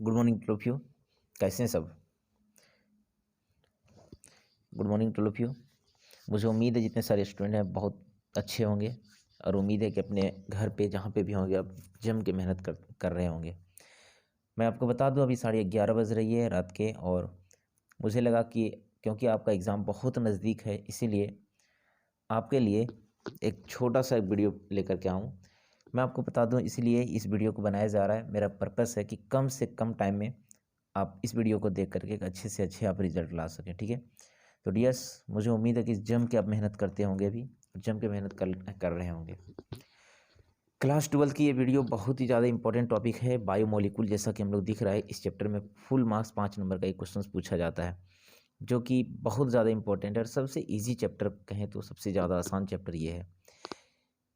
Good morning two of you. कैसे हैं सब? Good morning two of you. मुझे उम्मीद है जितने सारे स्टूडेंट हैं बहुत अच्छे होंगे और उम्मीद है कि अपने घर पे जहाँ पे भी होंगे आप जम के मेहनत कर रहे होंगे। मैं आपको बता दूं अभी 11:30 बज रही है रात के, और मुझे लगा कि क्योंकि आपका एग्ज़ाम बहुत नज़दीक है इसीलिए आपके लिए एक छोटा सा वीडियो लेकर के आऊँ। मैं आपको बता दूं इसलिए इस वीडियो को बनाया जा रहा है। मेरा पर्पस है कि कम से कम टाइम में आप इस वीडियो को देख करके एक अच्छे से अच्छे आप रिजल्ट ला सकें। ठीक है, तो डियर्स, मुझे उम्मीद है कि जम के आप मेहनत करते होंगे, अभी जम के मेहनत कर रहे होंगे। क्लास 12 की ये वीडियो बहुत ही ज़्यादा इंपॉर्टेंट टॉपिक है, बायोमोलिकुल। जैसा कि हम लोग दिख रहा है इस चैप्टर में फुल मार्क्स 5 नंबर का एक क्वेश्चन पूछा जाता है, जो कि बहुत ज़्यादा इंपॉर्टेंट है और सबसे ईजी चैप्टर कहें तो सबसे ज़्यादा आसान चैप्टर ये है।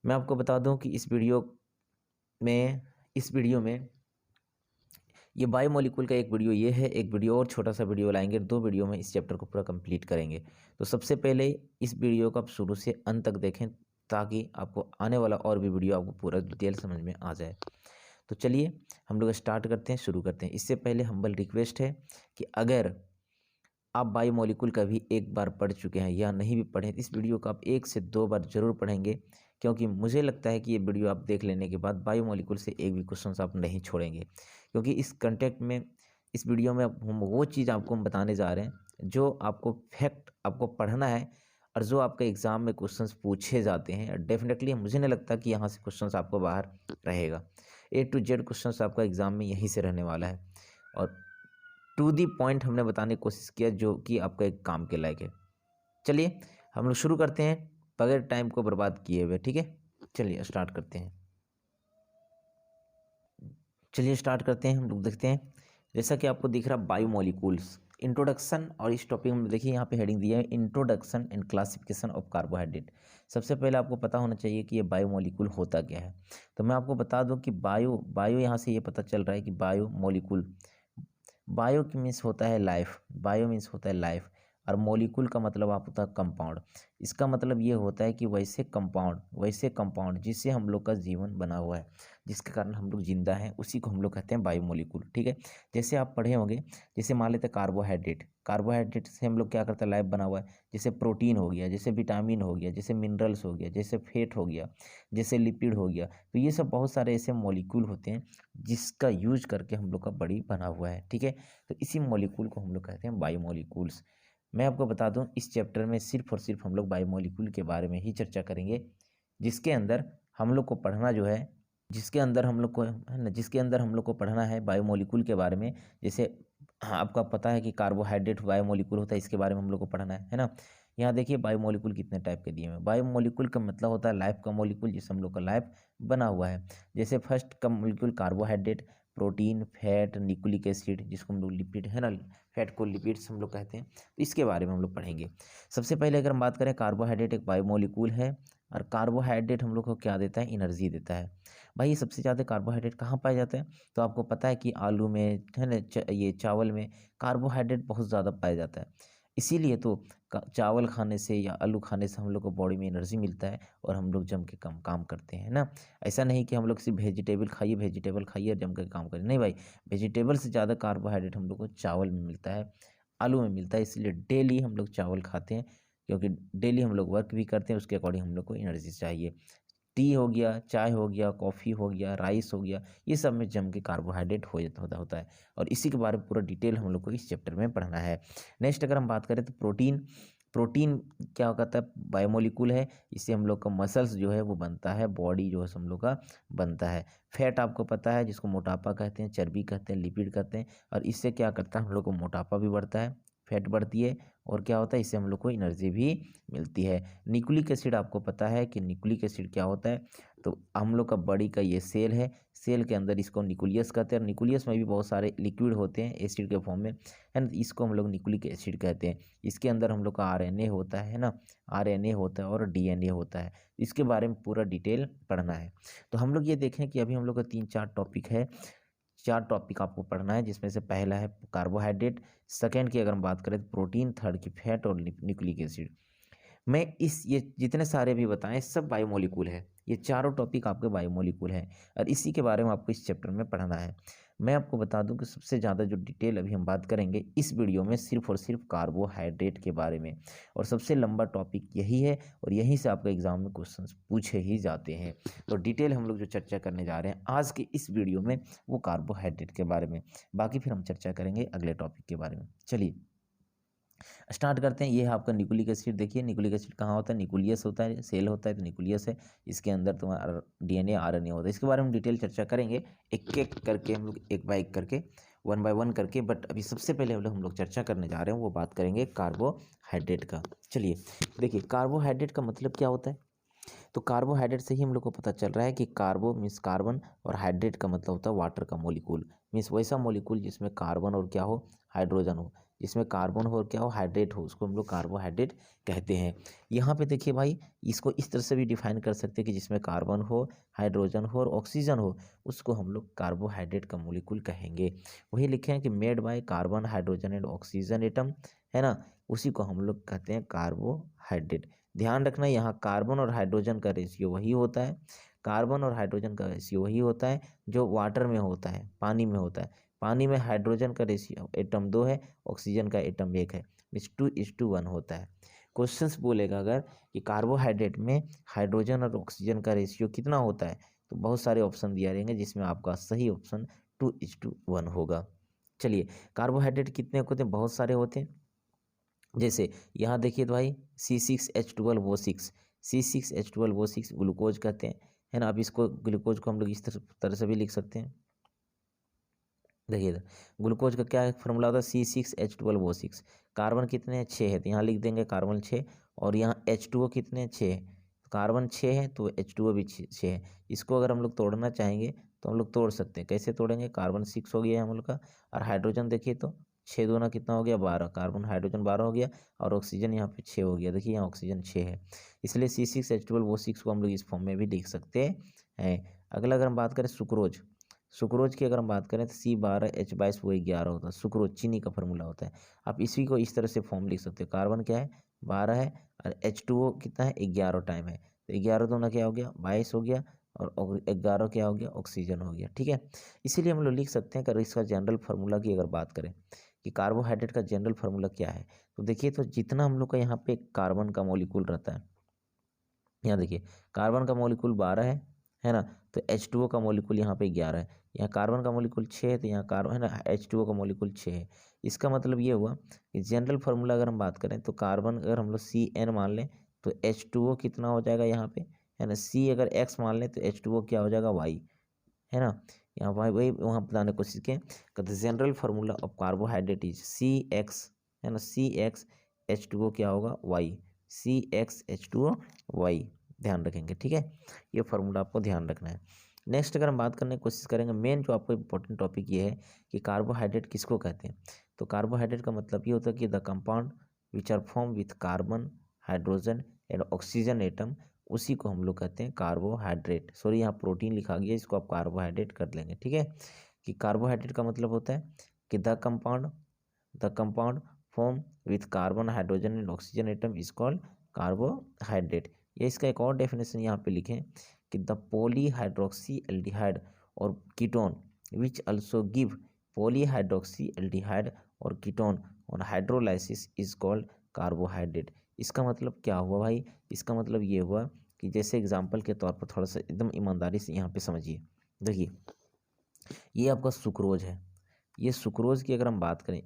मैं आपको बता दूं कि इस वीडियो में ये बायोमोलिकुल का एक वीडियो ये है, एक वीडियो और छोटा सा वीडियो लाएंगे, 2 वीडियो में इस चैप्टर को पूरा कंप्लीट करेंगे। तो सबसे पहले इस वीडियो को आप शुरू से अंत तक देखें ताकि आपको आने वाला और भी वीडियो आपको पूरा डिटेल समझ में आ जाए। तो चलिए हम लोग स्टार्ट करते हैं, शुरू करते हैं। इससे पहले हम्बल रिक्वेस्ट है कि अगर आप बायोमोलिकुल का भी एक बार पढ़ चुके हैं या नहीं भी पढ़े, इस वीडियो को आप 1 से 2 बार जरूर पढ़ेंगे, क्योंकि मुझे लगता है कि ये वीडियो आप देख लेने के बाद बायोमोलिकुल से एक भी क्वेश्चन आप नहीं छोड़ेंगे। क्योंकि इस कंटेक्ट में इस वीडियो में हम वो चीज़ आपको हम बताने जा रहे हैं जो आपको फैक्ट आपको पढ़ना है और जो आपके एग्ज़ाम में क्वेश्चंस पूछे जाते हैं। डेफिनेटली मुझे नहीं लगता कि यहाँ से क्वेश्चंस आपको बाहर रहेगा। A to Z क्वेश्चंस आपका एग्ज़ाम में यहीं से रहने वाला है और टू दी पॉइंट हमने बताने की कोशिश किया जो कि आपका एक काम के लायक है। चलिए हम लोग शुरू करते हैं बगैर टाइम को बर्बाद किए हुए। ठीक है, चलिए स्टार्ट करते हैं। हम लोग देखते हैं। जैसा कि आपको दिख रहा बायोमोलिकुल्स इंट्रोडक्शन, और इस टॉपिक में देखिए यहाँ पे हेडिंग दिया है introduction and classification of carbohydrate. सबसे पहले आपको पता होना चाहिए कि ये बायोमोलिकुल होता क्या है। तो मैं आपको बता दूं कि बायो यहाँ से ये पता चल रहा है कि बायोमोलिकुल, बायो की मीन्स होता है लाइफ, बायो मीन्स होता है लाइफ, और मोलिकुल का मतलब आप होता है कंपाउंड। इसका मतलब ये होता है कि वैसे कंपाउंड जिससे हम लोग का जीवन बना हुआ है, जिसके कारण हम लोग जिंदा हैं, उसी को हम लोग कहते हैं बायोमोलिकुल। ठीक है, जैसे आप पढ़े होंगे, जैसे मान लेते हैं कार्बोहाइड्रेट से हम लोग क्या करते हैं, लाइफ बना हुआ है। जैसे प्रोटीन हो गया, जैसे विटामिन हो गया, जैसे मिनरल्स हो गया, जैसे फैट हो गया, जैसे लिपिड हो गया। तो ये सब बहुत सारे ऐसे मॉलिक्यूल होते हैं जिसका यूज करके हम लोग का बॉडी बना हुआ है। ठीक है, तो इसी मॉलिक्यूल को हम लोग कहते हैं बायोमोलिक्यूल्स। मैं आपको बता दूं इस चैप्टर में सिर्फ और सिर्फ हम लोग बायोमोलिक्यूल के बारे में ही चर्चा करेंगे, जिसके अंदर हम लोग को पढ़ना जो है, जिसके अंदर हम लोग को है ना, जिसके अंदर हम लोग को पढ़ना है बायोमोलिक्यूल के बारे में। जैसे आपका पता है कि कार्बोहाइड्रेट बायोमोलिक्यूल होता है, इसके बारे में हम लोग को पढ़ना है ना। यहाँ देखिए बायोमोलिक्यूल कितने टाइप के दिए हुए हैं। बायोमोलिक्यूल का मतलब होता है लाइफ का मोलिक्यूल, जिससे हम लोग का लाइफ बना हुआ है। जैसे फर्स्ट का molecule carbohydrate, protein, fat, nucleic acid, जिसको हम लोग लिपिड है ना, फैट को लिपिड्स हम लोग कहते हैं। तो इसके बारे में हम लोग पढ़ेंगे। सबसे पहले अगर हम बात करें, कार्बोहाइड्रेट एक बायोमोलिक्यूल है, और कार्बोहाइड्रेट हम लोग को क्या देता है, एनर्जी देता है। भाई सबसे ज़्यादा कार्बोहाइड्रेट कहाँ पाया जाता है, तो आपको पता है कि आलू में है ना, ये चावल में कार्बोहाइड्रेट बहुत ज़्यादा पाया जाता है। इसीलिए तो चावल खाने से या आलू खाने से हम लोग को बॉडी में एनर्जी मिलता है और हम लोग जम के काम करते हैं ना। ऐसा नहीं कि हम लोग सिर्फ वेजिटेबल खाइए और जम के काम करें, नहीं भाई। वेजिटेबल से ज़्यादा कार्बोहाइड्रेट हम लोग को चावल में मिलता है, आलू में मिलता है। इसलिए डेली हम लोग चावल खाते हैं, क्योंकि डेली हम लोग वर्क भी करते हैं, उसके अकॉर्डिंग हम लोग को एनर्जी चाहिए। टी हो गया, चाय हो गया, कॉफ़ी हो गया, राइस हो गया, ये सब में जम के कार्बोहाइड्रेट होता है। और इसी के बारे में पूरा डिटेल हम लोग को इस चैप्टर में पढ़ना है। नेक्स्ट अगर हम बात करें तो प्रोटीन क्या कहता है, बायोमोलिक्यूल है। इससे हम लोग का मसल्स जो है वो बनता है, बॉडी जो है हम लोग का बनता है। फैट आपको पता है, जिसको मोटापा कहते हैं, चर्बी कहते हैं, लिपिड कहते हैं, और इससे क्या करता है, हम लोग को मोटापा भी बढ़ता है, फैट बढ़ती है, और क्या होता है, इससे हम लोग को एनर्जी भी मिलती है। न्यूक्लिक एसिड आपको पता है कि न्यूक्लिक एसिड क्या होता है, तो हम लोग का बॉडी का ये सेल है, सेल के अंदर इसको न्यूक्लियस कहते हैं, और न्यूक्लियस में भी बहुत सारे लिक्विड होते हैं एसिड के फॉर्म में, है ना। इसको हम लोग न्यूक्लिक एसिड कहते हैं। इसके अंदर हम लोग का आरएनए होता है ना, आरएनए होता है और डीएनए होता है। इसके बारे में पूरा डिटेल पढ़ना है। तो हम लोग ये देखें कि अभी हम लोग का 3-4 टॉपिक है, 4 टॉपिक आपको पढ़ना है, जिसमें से पहला है कार्बोहाइड्रेट, सेकंड की अगर हम बात करें तो प्रोटीन, थर्ड की फैट और न्यूक्लिक एसिड। मैं ये जितने सारे भी बताएं सब बायोमोलिक्यूल है, ये चारों टॉपिक आपके बायोमोलिक्यूल हैं, और इसी के बारे में आपको इस चैप्टर में पढ़ना है। मैं आपको बता दूं कि सबसे ज़्यादा जो डिटेल अभी हम बात करेंगे इस वीडियो में सिर्फ और सिर्फ कार्बोहाइड्रेट के बारे में, और सबसे लंबा टॉपिक यही है और यहीं से आपका एग्जाम में क्वेश्चंस पूछे ही जाते हैं। तो डिटेल हम लोग जो चर्चा करने जा रहे हैं आज की इस वीडियो में वो कार्बोहाइड्रेट के बारे में, बाकी फिर हम चर्चा करेंगे अगले टॉपिक के बारे में। चलिए स्टार्ट करते हैं। ये है आपका न्यूक्लिक एसिड। देखिए न्यूक्लिक एसिड कहाँ होता है, न्यूक्लियस होता है, सेल होता है तो न्यूक्लियस है, इसके अंदर तुम्हारा डीएनए आरएनए होता है। इसके बारे में डिटेल चर्चा करेंगे एक एक करके, हम लोग एक बाय एक करके, वन बाय वन करके। बट अभी सबसे पहले हम लोग चर्चा करने जा रहे हैं वो बात करेंगे कार्बोहाइड्रेट का। चलिए देखिए कार्बोहाइड्रेट का मतलब क्या होता है। तो कार्बोहाइड्रेट से ही हम लोग को पता चल रहा है कि कार्बो मीन्स कार्बन और हाइड्रेट का मतलब होता है वाटर का मॉलिक्यूल, मीन्स वैसा मॉलिक्यूल जिसमें कार्बन और क्या हो, हाइड्रोजन हो, जिसमें कार्बन हो और क्या हो, हाइड्रेट हो, उसको हम लोग कार्बोहाइड्रेट कहते हैं। यहाँ पे देखिए भाई, इसको इस तरह से भी डिफाइन कर सकते हैं कि जिसमें कार्बन हो, हाइड्रोजन हो और ऑक्सीजन हो, उसको हम लोग कार्बोहाइड्रेट का मॉलिक्यूल कहेंगे। वही लिखे हैं कि made by carbon hydrogen and oxygen atom, है ना, उसी को हम लोग कहते हैं कार्बोहाइड्रेट। ध्यान रखना यहाँ कार्बन और हाइड्रोजन का रेशियो वही होता है, कार्बन और हाइड्रोजन का रेशियो वही होता है जो वाटर में होता है, पानी में होता है। पानी में हाइड्रोजन का रेशियो एटम 2 है, ऑक्सीजन का एटम 1 है, मीन्स 2:1 होता है। क्वेश्चंस बोलेगा अगर कि कार्बोहाइड्रेट में हाइड्रोजन और ऑक्सीजन का रेशियो कितना होता है, तो बहुत सारे ऑप्शन दिया रहेंगे जिसमें आपका सही ऑप्शन 2:1 होगा। चलिए कार्बोहाइड्रेट कितने होते हैं, बहुत सारे होते हैं। जैसे यहाँ देखिए तो भाई C6H12O6, C6H12O6 ग्लूकोज कहते हैं, है ना। अब इसको ग्लूकोज को हम लोग इस तरह से भी लिख सकते हैं। देखिए ग्लूकोज का क्या फॉर्मूला होता है, C6H12O6। कार्बन कितने हैं, 6 है, तो यहाँ लिख देंगे कार्बन 6। और यहाँ H2O कितने हैं, 6 है, कार्बन 6 है तो H2O भी 6 है। इसको अगर हम लोग तोड़ना चाहेंगे तो हम लोग तोड़ सकते हैं। कैसे तोड़ेंगे, कार्बन 6 हो गया है हम लोग का, और हाइड्रोजन देखिए तो 6 दूना कितना हो गया, 12, कार्बन हाइड्रोजन 12 हो गया, और ऑक्सीजन यहाँ पे 6 हो गया। देखिए यहाँ ऑक्सीजन 6 है, इसलिए C6H12O6 को हम लोग इस फॉर्म में भी लिख सकते हैं। अगला अगर हम बात करें सुक्रोज, सुक्रोज की अगर हम बात करें तो C12H22 वो 11 होता है। सुक्रोज चीनी का फार्मूला होता है। आप इसी को इस तरह से फॉर्म लिख सकते हो, कार्बन क्या है 12 है, और H2O कितना है 11 टाइम है, तो 11 दूना क्या हो गया 22 हो गया, और 11 क्या हो गया ऑक्सीजन हो गया। ठीक है, इसीलिए हम लोग लिख सकते हैं। अगर इसका जनरल फार्मूला की अगर बात करें कि कार्बोहाइड्रेट का जनरल फार्मूला क्या है, तो देखिए तो जितना हम लोग का यहाँ पे कार्बन का मॉलिक्यूल रहता है, यहाँ देखिए कार्बन का मॉलिक्यूल 12 है ना, तो H2O का मॉलिक्यूल यहाँ पे 11 है, यहाँ कार्बन का मॉलिक्यूल 6 है, तो यहाँ कार्बन है ना H2O का मॉलिक्यूल 6 है। इसका मतलब ये हुआ कि जनरल फार्मूला अगर हम बात करें तो कार्बन अगर हम लोग CN मान लें तो H2O कितना हो जाएगा यहाँ पे, है ना, C अगर X मान लें तो H2O क्या हो जाएगा Y, है ना। यहाँ वही वही वहाँ बताने की कोशिश किए, कहते general formula of carbohydrate is CX, है ना, CX H2O क्या होगा Y, CXH2O Y, ध्यान रखेंगे। ठीक है, ये फार्मूला आपको ध्यान रखना है। नेक्स्ट अगर हम बात करने की कोशिश करेंगे, मेन जो आपको इंपॉर्टेंट टॉपिक ये है कि कार्बोहाइड्रेट किसको कहते हैं। तो कार्बोहाइड्रेट का मतलब ये होता है कि the compound which are form with carbon hydrogen and oxygen atom, उसी को हम लोग कहते हैं कार्बोहाइड्रेट। सॉरी यहाँ प्रोटीन लिखा गया, इसको आप कार्बोहाइड्रेट कर लेंगे। ठीक है, कि कार्बोहाइड्रेट का मतलब होता है कि the compound form with carbon hydrogen and oxygen atom is called carbohydrate. ये इसका एक और डेफिनेशन यहाँ पे लिखें कि द पॉलीहाइड्रोक्सी एल्डिहाइड और कीटोन विच अल्सो गिव पॉलीहाइड्रोक्सी एल्डिहाइड और कीटोन और हाइड्रोलाइसिस इज कॉल्ड कार्बोहाइड्रेट। इसका मतलब क्या हुआ भाई, इसका मतलब ये हुआ कि जैसे एग्जाम्पल के तौर पर थोड़ा सा एकदम ईमानदारी से यहाँ पे समझिए। देखिए ये आपका सुक्रोज है, ये सुक्रोज की अगर हम बात करें,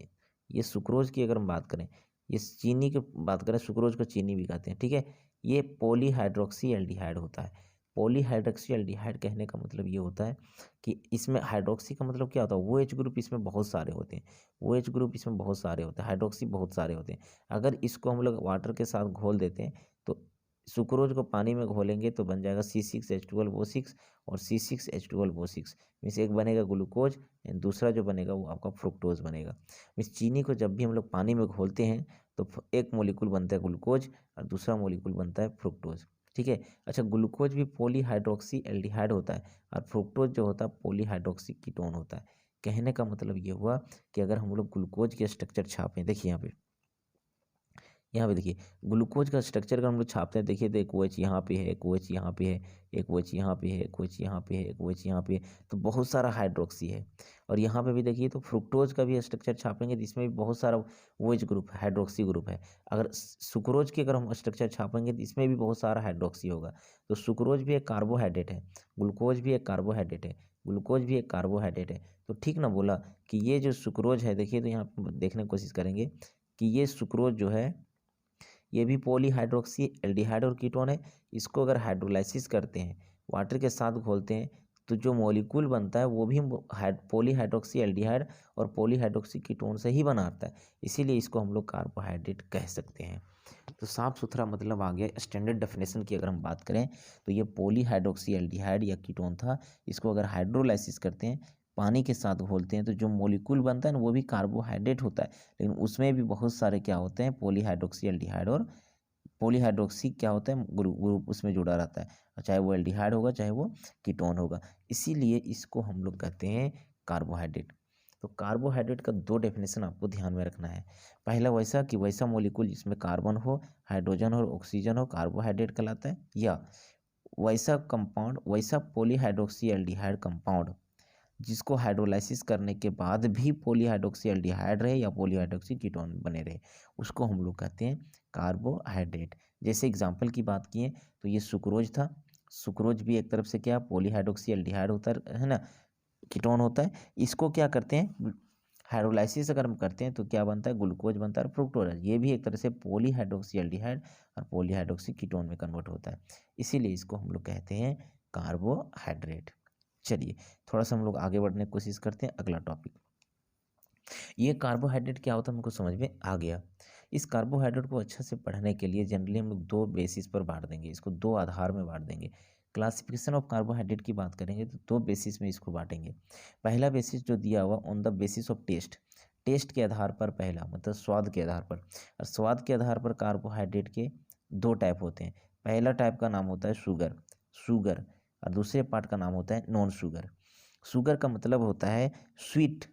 ये सुक्रोज की अगर हम बात करें, ये चीनी की बात करें, सुक्रोज को चीनी भी कहते हैं। ठीक है, ये पॉलीहाइड्रोक्सी एल्डिहाइड होता है। पॉलीहाइड्रोक्सी एल्डिहाइड कहने का मतलब ये होता है कि इसमें हाइड्रोक्सी का मतलब क्या होता है, वो एच ग्रुप इसमें बहुत सारे होते हैं, वो एच ग्रुप इसमें बहुत सारे होते हैं, हाइड्रोक्सी बहुत सारे होते हैं। अगर इसको हम लोग वाटर के साथ घोल देते हैं तो सुक्रोज को पानी में घोलेंगे तो बन जाएगा C6H12O6 और C6H12O6, मीन्स एक बनेगा ग्लूकोज, दूसरा जो बनेगा वो आपका फ्रुक्टोज बनेगा। मीन्स चीनी को जब भी हम लोग पानी में घोलते हैं तो एक मोलिक्यूल बनता है ग्लूकोज और दूसरा मोलिक्यूल बनता है फ्रुक्टोज। ठीक है, अच्छा ग्लूकोज भी पॉलीहाइड्रोक्सी एल्डिहाइड होता है और फ्रुक्टोज जो होता है पॉलीहाइड्रोक्सी कीटोन होता है। कहने का मतलब ये हुआ कि अगर हम लोग ग्लूकोज के स्ट्रक्चर छापें, देखिए यहाँ पे यहाँ पे देखिए ग्लूकोज का स्ट्रक्चर का हम लोग छापते हैं, देखिए तो एक OH यहाँ पे है, एक OH यहाँ पे है, एक OH यहाँ पे है, एक OH यहाँ पे है, एक OH यहाँ पे है, तो बहुत सारा हाइड्रोक्सी है। और यहाँ पे भी देखिए तो फ्रुक्टोज का भी स्ट्रक्चर छापेंगे तो इसमें भी बहुत सारा OH ग्रुप हाइड्रोक्सी ग्रुप है। अगर सुक्रोज की अगर हम स्ट्रक्चर छापेंगे तो इसमें भी बहुत सारा हाइड्रोक्सी होगा। तो सुक्रोज भी एक कार्बोहाइड्रेट है, ग्लूकोज भी एक कार्बोहाइड्रेट है, ग्लूकोज भी एक कार्बोहाइड्रेट है। तो ठीक ना बोला कि ये जो सुक्रोज है, देखिए तो यहाँ पे देखने की कोशिश करेंगे कि ये सुक्रोज जो है ये भी पॉलीहाइड्रोक्सी एल्डिहाइड और कीटोन है। इसको अगर हाइड्रोलाइसिस करते हैं, वाटर के साथ घोलते हैं, तो जो मॉलिक्यूल बनता है वो भी पॉलीहाइड्रोक्सी एल्डिहाइड और पॉलीहाइड्रोक्सी कीटोन से ही बनाता है, इसीलिए इसको हम लोग कार्बोहाइड्रेट कह सकते हैं। तो साफ सुथरा मतलब आ गया। स्टैंडर्ड डेफिनेशन की अगर हम बात करें तो ये पॉलीहाइड्रोक्सी एल्डिहाइड या कीटोन था, इसको अगर हाइड्रोलाइसिस करते हैं, पानी के साथ घोलते हैं, तो जो मॉलिक्यूल बनता है ना वो भी कार्बोहाइड्रेट होता है, लेकिन उसमें भी बहुत सारे क्या होते हैं पॉलीहाइड्रोक्सी एल्डिहाइड और पॉलीहाइड्रोक्सी क्या होता है ग्रुप उसमें जुड़ा रहता है, चाहे वो एल्डिहाइड होगा चाहे वो कीटोन होगा, इसीलिए इसको हम लोग कहते हैं कार्बोहाइड्रेट। तो कार्बोहाइड्रेट का दो डेफिनेशन आपको ध्यान में रखना है। पहला वैसा कि वैसा मॉलिक्यूल जिसमें कार्बन हो, हाइड्रोजन और ऑक्सीजन हो, कार्बोहाइड्रेट कहलाता है। या वैसा कंपाउंड, वैसा पॉलीहाइड्रोक्सी एल्डिहाइड कंपाउंड जिसको हाइड्रोलाइसिस करने के बाद भी पॉलीहाइड्रोक्सी एल्डिहाइड रहे या पॉलीहाइड्रोक्सी कीटोन बने रहे, उसको हम लोग कहते हैं कार्बोहाइड्रेट। जैसे एग्जांपल की बात किए तो ये सुक्रोज था, सुक्रोज भी एक तरफ से क्या पॉलीहाइड्रोक्सी एल्डिहाइड होता है ना, कीटोन होता है। इसको क्या करते हैं हाइड्रोलाइसिस अगर हम करते हैं तो क्या बनता है ग्लूकोज बनता है और फ्रुक्टोज, ये भी एक तरह से पॉलीहाइड्रोक्सी एल्डिहाइड और पॉलीहाइड्रोक्सी कीटोन में कन्वर्ट होता है, इसीलिए इसको हम लोग कहते हैं कार्बोहाइड्रेट। चलिए थोड़ा सा हम लोग आगे बढ़ने की कोशिश करते हैं। अगला टॉपिक, ये कार्बोहाइड्रेट क्या होता है हमको समझ में आ गया। इस कार्बोहाइड्रेट को अच्छा से पढ़ने के लिए जनरली हम लोग दो बेसिस पर बांट देंगे, इसको दो आधार में बांट देंगे। क्लासिफिकेशन ऑफ कार्बोहाइड्रेट की बात करेंगे तो दो बेसिस में इसको बांटेंगे। पहला बेसिस जो दिया हुआ on the basis of taste, taste के आधार पर, पहला मतलब स्वाद के आधार पर, और स्वाद के आधार पर कार्बोहाइड्रेट के दो टाइप होते हैं। पहला टाइप का नाम होता है शुगर, शुगर, और दूसरे पार्ट का नाम होता है नॉन शुगर। शुगर का मतलब होता है स्वीट,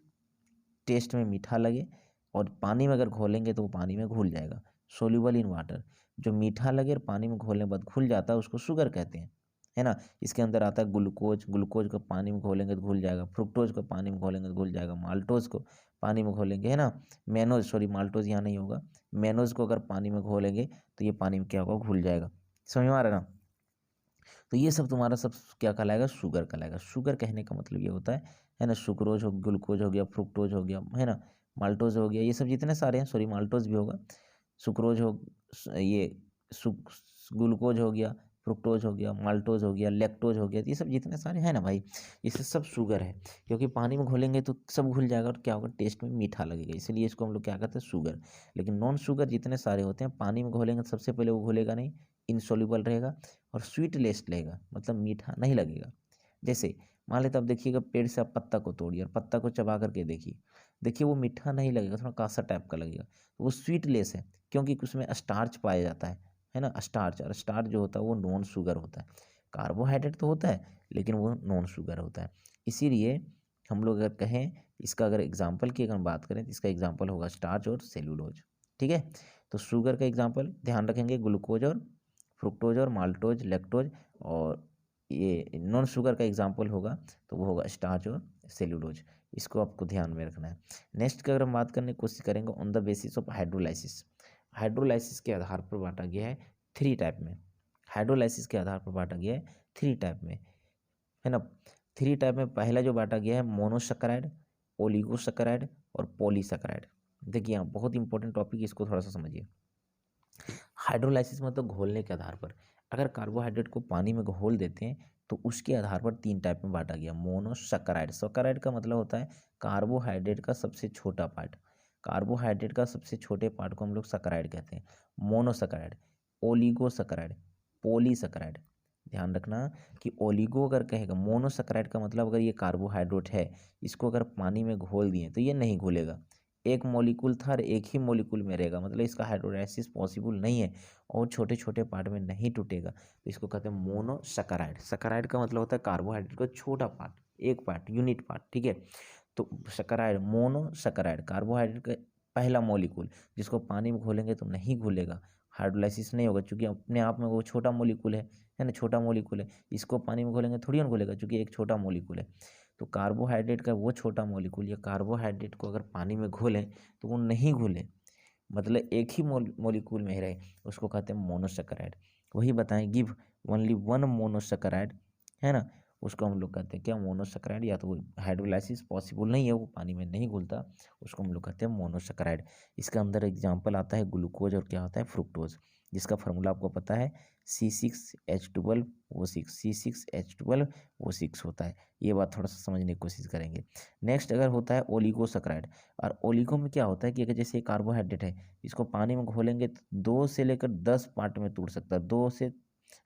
टेस्ट में मीठा लगे और पानी में अगर घोलेंगे तो वो पानी में घुल जाएगा, सोल्यूबल इन वाटर। जो मीठा लगे और पानी में घोलने के बाद घुल जाता है उसको शुगर कहते हैं, है ना। इसके अंदर आता है ग्लूकोज, ग्लूकोज को पानी में घोलेंगे तो घुल जाएगा, फ्रुक्टोज को पानी में घोलेंगे तो घुल जाएगा, माल्टोज को पानी में घोलेंगे, है ना, मेनोज, सॉरी माल्टोज यहाँ नहीं होगा, मेनोज को अगर पानी में घोलेंगे तो ये पानी में क्या होगा घुल जाएगा। समझ में आ रहा है ना। तो ये सब तुम्हारा सब क्या कहलाएगा शुगर कहलाएगा। शुगर कहने का मतलब ये होता है ना, सुक्रोज हो, ग्लूकोज हो गया, फ्रुक्टोज हो गया, है ना, माल्टोज हो गया, ये सब जितने सारे हैं, सॉरी माल्टोज भी होगा, सुक्रोज हो, ये ग्लूकोज हो गया, फ्रुक्टोज हो गया, माल्टोज हो गया, लैक्टोज हो गया, ये सब जितने सारे हैं ना भाई, ये सब शुगर है। क्योंकि पानी में घोलेंगे तो सब घुल जाएगा और क्या होगा टेस्ट में मीठा लगेगा, इसलिए इसको हम लोग क्या कहते हैं शुगर। लेकिन नॉन शुगर जितने सारे होते हैं पानी में घोलेंगे तो सबसे पहले वो घुलेगा नहीं, इनसॉल्युबल रहेगा और स्वीट लेस्ट लेगा, मतलब मीठा नहीं लगेगा। जैसे मान लेते आप देखिएगा पेड़ से आप पत्ता को तोड़िए और पत्ता को चबा करके देखिए, देखिए वो मीठा नहीं लगेगा, थोड़ा कासा टाइप का लगेगा, तो वो स्वीट लेस है क्योंकि उसमें स्टार्च पाया जाता है ना, स्टार्च, और स्टार्च जो होता है वो नॉन शुगर होता है। कार्बोहाइड्रेट तो होता है लेकिन वो नॉन शुगर होता है। इसीलिए हम लोग अगर कहें इसका अगर एग्जाम्पल की अगर हम बात करें तो इसका एग्जाम्पल होगा स्टार्च और सेल्यूलोज, ठीक है। तो शुगर का एग्जाम्पल ध्यान रखेंगे ग्लूकोज और फ्रुक्टोज और माल्टोज, लैक्टोज, और ये नॉन शुगर का एग्जाम्पल होगा तो वो होगा स्टार्च और सेल्यूलोज, इसको आपको ध्यान में रखना है। नेक्स्ट की अगर हम बात करने की कोशिश करेंगे on the basis of hydrolysis, hydrolysis के आधार पर बांटा गया है थ्री टाइप में, हाइड्रोलाइसिस के आधार पर बांटा गया है थ्री टाइप में, है ना। थ्री टाइप में पहला जो बांटा गया है मोनोसैकेराइड, ओलिगोसैकेराइड और पॉलीसैकेराइड। देखिए यहाँ बहुत इंपॉर्टेंट टॉपिक, इसको थोड़ा सा समझिए। हाइड्रोलाइसिस मतलब घोलने के आधार पर, अगर कार्बोहाइड्रेट को पानी में घोल देते हैं तो उसके आधार पर तीन टाइप में बांटा गया। मोनोसैकेराइड, सैकेराइड का मतलब होता है कार्बोहाइड्रेट का सबसे छोटा पार्ट, कार्बोहाइड्रेट का सबसे छोटे पार्ट को हम लोग सैकेराइड कहते हैं, मोनोसैकेराइड, ओलिगोसैकेराइड, पॉलीसैकेराइड। ध्यान रखना कि ओलिगो अगर कहेगा, मोनोसैकेराइड का मतलब अगर ये कार्बोहाइड्रेट है इसको अगर पानी में घोल दिए तो ये नहीं घुलेगा, एक मॉलिक्यूल था और एक ही मॉलिक्यूल में रहेगा, मतलब इसका हाइड्रोलाइसिस पॉसिबल नहीं है और छोटे छोटे पार्ट में नहीं टूटेगा, तो इसको कहते हैं मोनोसैकेराइड। सैकेराइड का मतलब होता है कार्बोहाइड्रेट का छोटा पार्ट, एक पार्ट, यूनिट पार्ट, ठीक है। तो सैकेराइड, मोनोसैकेराइड कार्बोहाइड्रेट का पहला मॉलिक्यूल, जिसको पानी में घोलेंगे तो नहीं घुलेगा, हाइड्रोलाइसिस नहीं होगा, क्योंकि अपने आप में वो छोटा मॉलिक्यूल है ना, छोटा मॉलिक्यूल है। इसको पानी में घोलेंगे थोड़ी ना घुलेगा, क्योंकि एक छोटा मॉलिक्यूल है। तो कार्बोहाइड्रेट का वो छोटा मॉलिक्यूल या कार्बोहाइड्रेट को अगर पानी में घोलें तो वो नहीं घुले, मतलब एक ही मॉलिक्यूल में ही रहे, उसको कहते हैं मोनोसैकेराइड। वही बताएं, गिव ओनली वन मोनोसैकेराइड, है ना, उसको हम लोग कहते हैं क्या, मोनोसैकेराइड। या तो हाइड्रोलाइसिस पॉसिबल नहीं है, वो पानी में नहीं घुलता, उसको हम लोग कहते हैं मोनोसैकेराइड। इसका अंदर एग्जाम्पल आता है ग्लूकोज और क्या होता है फ्रुक्टोज, जिसका फार्मूला आपको पता है C6H12O6, C6H12O6 होता है। ये बात थोड़ा सा समझने की कोशिश करेंगे। नेक्स्ट अगर होता है ओलिगोसैकेराइड, और ओलिगो में क्या होता है कि अगर जैसे कार्बोहाइड्रेट है, इसको पानी में घोलेंगे तो 2 से लेकर 10 पार्ट में टूट सकता है, 2 से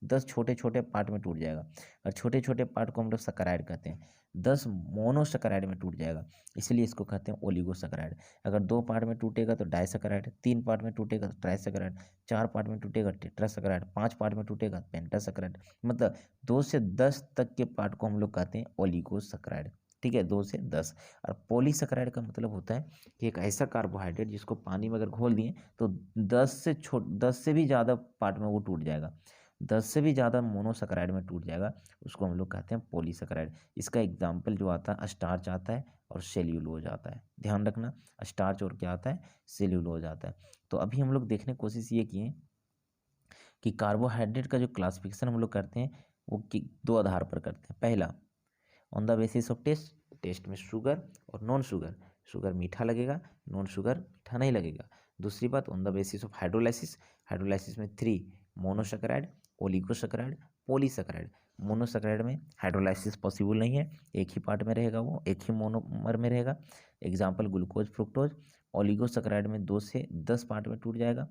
10 छोटे छोटे पार्ट में टूट जाएगा, और छोटे छोटे पार्ट को हम लोग सैकेराइड कहते हैं, 10 मोनोसैकेराइड में टूट जाएगा, इसलिए इसको कहते हैं ओलिगोसैकेराइड। अगर 2 पार्ट में टूटेगा तो डाइसैकेराइड, 3 पार्ट में टूटेगा तो ट्राइसैकेराइड, 4 पार्ट में टूटेगा टेट्रासैकेराइड, 5 पार्ट में टूटेगा पेंटासैकेराइड, मतलब 2 से 10 तक के पार्ट को हम लोग कहते हैं ओलिगोसैकेराइड। ठीक है, 2 से 10। और पॉलीसैकेराइड का मतलब होता है कि एक ऐसा कार्बोहाइड्रेट जिसको पानी में अगर घोल दिए तो 10 से भी ज़्यादा पार्ट में वो टूट जाएगा, 10 से भी ज़्यादा मोनोसैकेराइड में टूट जाएगा, उसको हम लोग कहते हैं पॉलीसैकेराइड। इसका एग्जाम्पल जो आता है स्टार्च आता है और सेल्यूलोज आता है, ध्यान रखना, स्टार्च और क्या आता है, सेल्यूलोज आता है। तो अभी हम लोग देखने की कोशिश ये किए कि कार्बोहाइड्रेट का जो क्लासिफिकेशन हम लोग करते हैं वो दो आधार पर करते हैं। पहला, on the basis of taste, taste में शुगर और नॉन शुगर, शुगर मीठा लगेगा, नॉन शुगर मीठा नहीं लगेगा। दूसरी बात, on the basis of hydrolysis, hydrolysis में 3 मोनोसैकेराइड, ओलिगोसैकेराइड, पॉलीसैकेराइड। मोनोसैकेराइड में हाइड्रोलाइसिस पॉसिबल नहीं है, एक ही पार्ट में रहेगा, वो एक ही मोनोमर में रहेगा, एग्जाम्पल ग्लूकोज फ्रुक्टोज। ओलिगोसैकेराइड में 2 से 10 पार्ट में टूट जाएगा,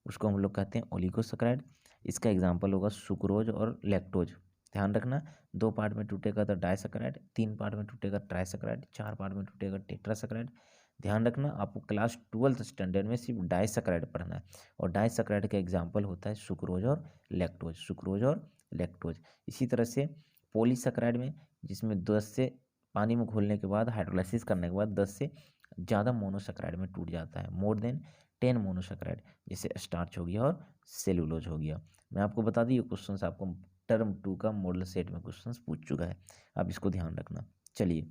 उसको हम लोग कहते हैं ओलिगोसैकेराइड। इसका एग्जाम्पल होगा सुक्रोज और लैक्टोज, ध्यान रखना। 2 पार्ट में टूटेगा तो डाइसैकेराइड, 3 पार्ट में टूटेगा ट्राइसैकेराइड, 4 पार्ट में टूटेगा टेट्रासैकेराइड। ध्यान रखना, आपको क्लास 12th स्टैंडर्ड में सिर्फ डाइसैकेराइड पढ़ना है, और डाइसैकेराइड का एग्जाम्पल होता है सुक्रोज और लैक्टोज, सुक्रोज और लैक्टोज। इसी तरह से पॉलीसैकेराइड में, जिसमें 10 से पानी में घोलने के बाद हाइड्रोलाइसिस करने के बाद 10 से ज़्यादा मोनोसैकेराइड में टूट जाता है, मोर देन 10 मोनोसैकेराइड, जैसे स्टार्च हो गया और सेलुलोज हो गया। मैं आपको बता दी, ये क्वेश्चन आपको टर्म 2 का मॉडल सेट में क्वेश्चंस पूछ चुका है, आप इसको ध्यान रखना। चलिए,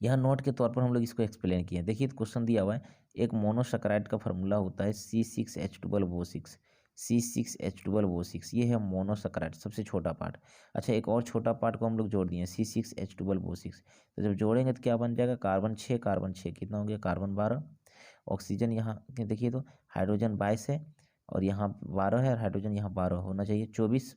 यहाँ नोट के तौर पर हम लोग इसको एक्सप्लेन किए। देखिए क्वेश्चन दिया हुआ है, एक मोनोसैकेराइड का फार्मूला होता है C6H12O6, C6H12O6, ये है मोनोसैकेराइड, सबसे छोटा पार्ट। अच्छा, एक और छोटा पार्ट को हम लोग जोड़ दिए C6H12O6, तो जब जोड़ेंगे तो क्या बन जाएगा, कार्बन 6, कार्बन 6 कितना हो गया, कार्बन 12, ऑक्सीजन यहाँ देखिए तो हाइड्रोजन 22 है, और यहाँ 12 है, और हाइड्रोजन यहाँ 12 होना चाहिए, 24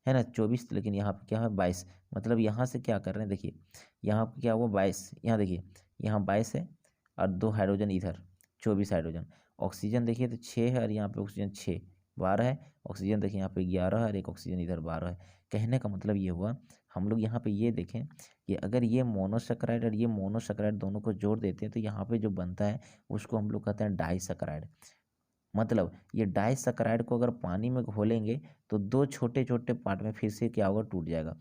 है ना, 24, लेकिन यहाँ पे क्या है 22, मतलब यहाँ से क्या कर रहे हैं, देखिए यहाँ पे क्या हुआ 22, यहाँ देखिए यहाँ 22 है, और 2 हाइड्रोजन इधर, 24 हाइड्रोजन। ऑक्सीजन देखिए तो 6 है, और यहाँ पे ऑक्सीजन 6, 12 है, ऑक्सीजन देखिए यहाँ पे 11 है, और एक ऑक्सीजन इधर 12 है। कहने का मतलब ये हुआ, हम लोग यहाँ पे ये देखें कि अगर ये मोनोसैकेराइड और ये मोनोसैकेराइड दोनों को जोड़ देते हैं तो यहाँ पे जो बनता है उसको हम लोग कहते हैं डाइसैकेराइड। मतलब ये डाइसैकेराइड को अगर पानी में घोलेंगे तो 2 छोटे छोटे पार्ट में फिर से क्या होगा, टूट जाएगा।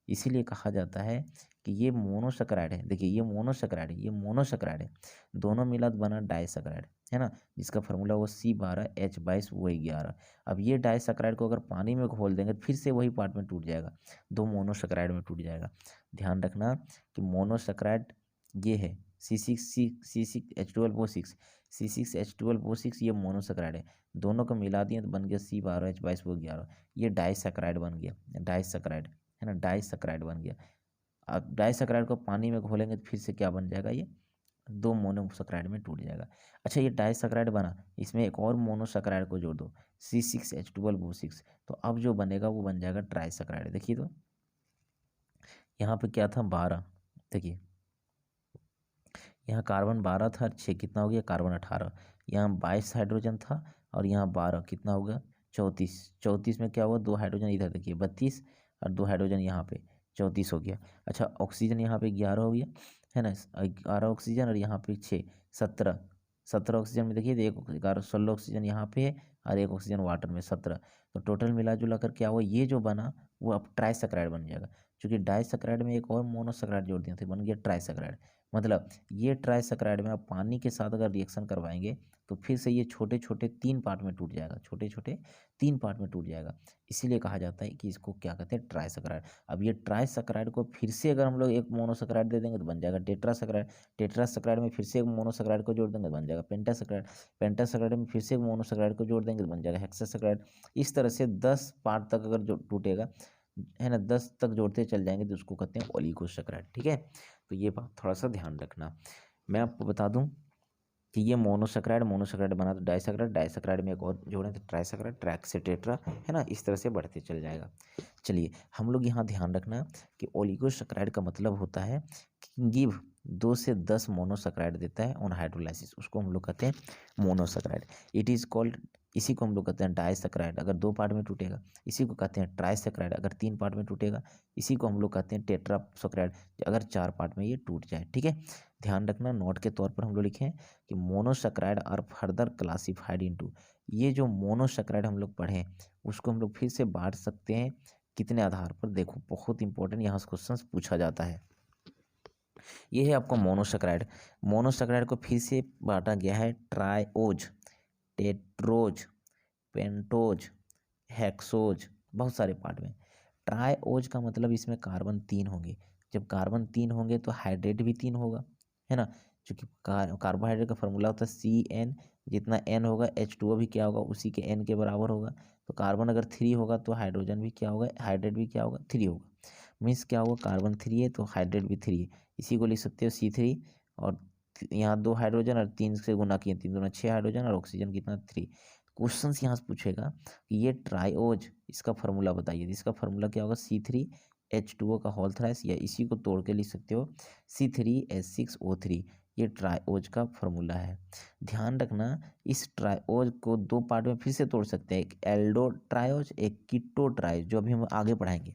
इसीलिए कहा जाता है कि ये मोनोसैकेराइड है। देखिए ये मोनोसैकेराइड है, ये मोनोसैकेराइड है, दोनों मिला तो बना डाइसैकेराइड, है ना, जिसका फार्मूला वो C12H22O11। अब ये डाइसैकेराइड को अगर पानी में घोल देंगे तो फिर से वही पार्ट में टूट जाएगा, 2 मोनोसैकेराइड में टूट जाएगा। ध्यान रखना कि मोनोसैकेराइड ये है C6H12O6, C6H12O6 ये मोनोसैकेराइड है, दोनों को मिला दिए तो बन गया C12H22O11, ये डाइसैकेराइड बन गया, डाइसैकेराइड है ना, डाइसैकेराइड बन गया। अब डाइसैकेराइड को पानी में घोलेंगे तो फिर से क्या बन जाएगा, ये 2 मोनोसैकेराइड में टूट जाएगा। अच्छा, ये डाइसैकेराइड बना, इसमें एक और मोनोसैकेराइड को जोड़ दो C6H12O6, तो अब जो बनेगा वो बन जाएगा ट्राइसैकेराइड। देखिए तो यहाँ पे क्या था 12, देखिए यहाँ कार्बन 12 था, 6 कितना हो गया, कार्बन 18, यहाँ 22 हाइड्रोजन था, और यहाँ 12 कितना होगा 34, 34 में क्या हुआ, 2 हाइड्रोजन इधर देखिए 32, और 2 हाइड्रोजन यहाँ पे 34 हो गया। अच्छा, ऑक्सीजन यहाँ पे 11 हो गया, है ना, 11 ऑक्सीजन, और यहाँ पे 6, 17, 17 ऑक्सीजन में देखिए, एक 11 16 ऑक्सीजन यहाँ पे है, और एक ऑक्सीजन वाटर में 17, तो टोटल मिला जुला कर क्या हुआ, ये जो बना वो अब ट्राइसैकेराइड बन जाएगा, क्योंकि डाइसैकेराइड में एक और मोनोसैकेराइड जोड़ दिए थे, बन गया ट्राइसैकेराइड। मतलब ये ट्राइसैकेराइड में आप पानी के साथ अगर रिएक्शन करवाएंगे तो फिर से ये छोटे छोटे 3 पार्ट में टूट जाएगा, छोटे छोटे 3 पार्ट में टूट जाएगा। इसीलिए कहा जाता है कि इसको क्या कहते हैं, ट्राइसैकेराइड। अब ये ट्राइसैकेराइड को फिर से अगर हम लोग एक मोनोसैकेराइड दे देंगे तो बन जाएगा टेट्रासैकेराइड। टेट्रासैकेराइड में फिर से एक मोनोसैकेराइड को जोड़ देंगे तो बन जाएगा पेंटासैकेराइड। पेंटासैकेराइड में फिर से एक मोनोसैकेराइड को जोड़ देंगे तो बन जाएगा हेक्सासैकेराइड। इस तरह से 10 पार्ट तक अगर जो टूटेगा है ना, 10 तक जोड़ते चल जाएंगे तो उसको कहते हैं ओलिगोसैकेराइड। ठीक है, तो ये बात थोड़ा सा ध्यान रखना। मैं आपको बता दूं कि ये मोनोसैकेराइड मोनोसैकेराइड बना तो डाइसैकेराइड, डाइसैकेराइड में एक और जोड़ें तो ट्राइसैकेराइड, ट्रैक से टेट्रा, है ना, इस तरह से बढ़ते चल जाएगा। चलिए हम लोग यहाँ ध्यान रखना कि ओलिगोसैकेराइड का मतलब होता है कि गिव 2 से 10 मोनोसैकेराइड देता है ऑन हाइड्रोलाइसिस, उसको हम लोग कहते हैं मोनोसैकेराइड। इट इज़ कॉल्ड, इसी को हम लोग कहते हैं डाइसैकेराइड अगर 2 पार्ट में टूटेगा। इसी को कहते हैं ट्राइसैकेराइड अगर 3 पार्ट में टूटेगा। इसी को हम लोग कहते हैं टेट्रासैकेराइड अगर 4 पार्ट में ये टूट जाए। ठीक है, ध्यान रखना, नोट के तौर पर हम लोग लिखें कि monosaccharide are further classified into, ये जो मोनोसैकेराइड हम लोग पढ़े उसको हम लोग फिर से बांट सकते हैं कितने आधार पर। देखो बहुत इंपॉर्टेंट, यहाँ से क्वेश्चन पूछा जाता है। ये है आपका मोनोसैकेराइड। मोनोसैकेराइड को फिर से बांटा गया है ट्राइओज, टेट्रोज, पेंटोज, हेक्सोज, बहुत सारे पार्ट में। ट्राइओज का मतलब इसमें कार्बन 3 होंगे। जब कार्बन 3 होंगे तो हाइड्रेट भी 3 होगा, है ना, क्योंकि कार्बोहाइड्रेट का फॉर्मूला होता है CN, जितना N होगा H2O भी क्या होगा उसी के N के बराबर होगा। तो कार्बन अगर 3 होगा तो हाइड्रोजन भी क्या होगा, हाइड्रेट भी क्या होगा, 3 होगा। मीन्स क्या होगा, कार्बन 3 है तो हाइड्रेट भी 3 है। इसी को लिख सकते हो C3, और यहाँ 2 हाइड्रोजन और 3 से गुना किए 3 दूना 6 हाइड्रोजन और ऑक्सीजन कितना 3। क्वेश्चन यहाँ से पूछेगा कि ये ट्राइओज, इसका फॉर्मूला बताइए। इसका फॉर्मूला क्या होगा, C3H2O का होल थ्राइस, या इसी को तोड़ के लिख सकते हो C3H6O3। ये ट्राइओज का फॉर्मूला है। ध्यान रखना, इस ट्राइओज को 2 पार्ट में फिर से तोड़ सकते हैं, एक एल्डो ट्राइओज, एक कीटो ट्राइओज, जो अभी हम आगे पढ़ाएंगे।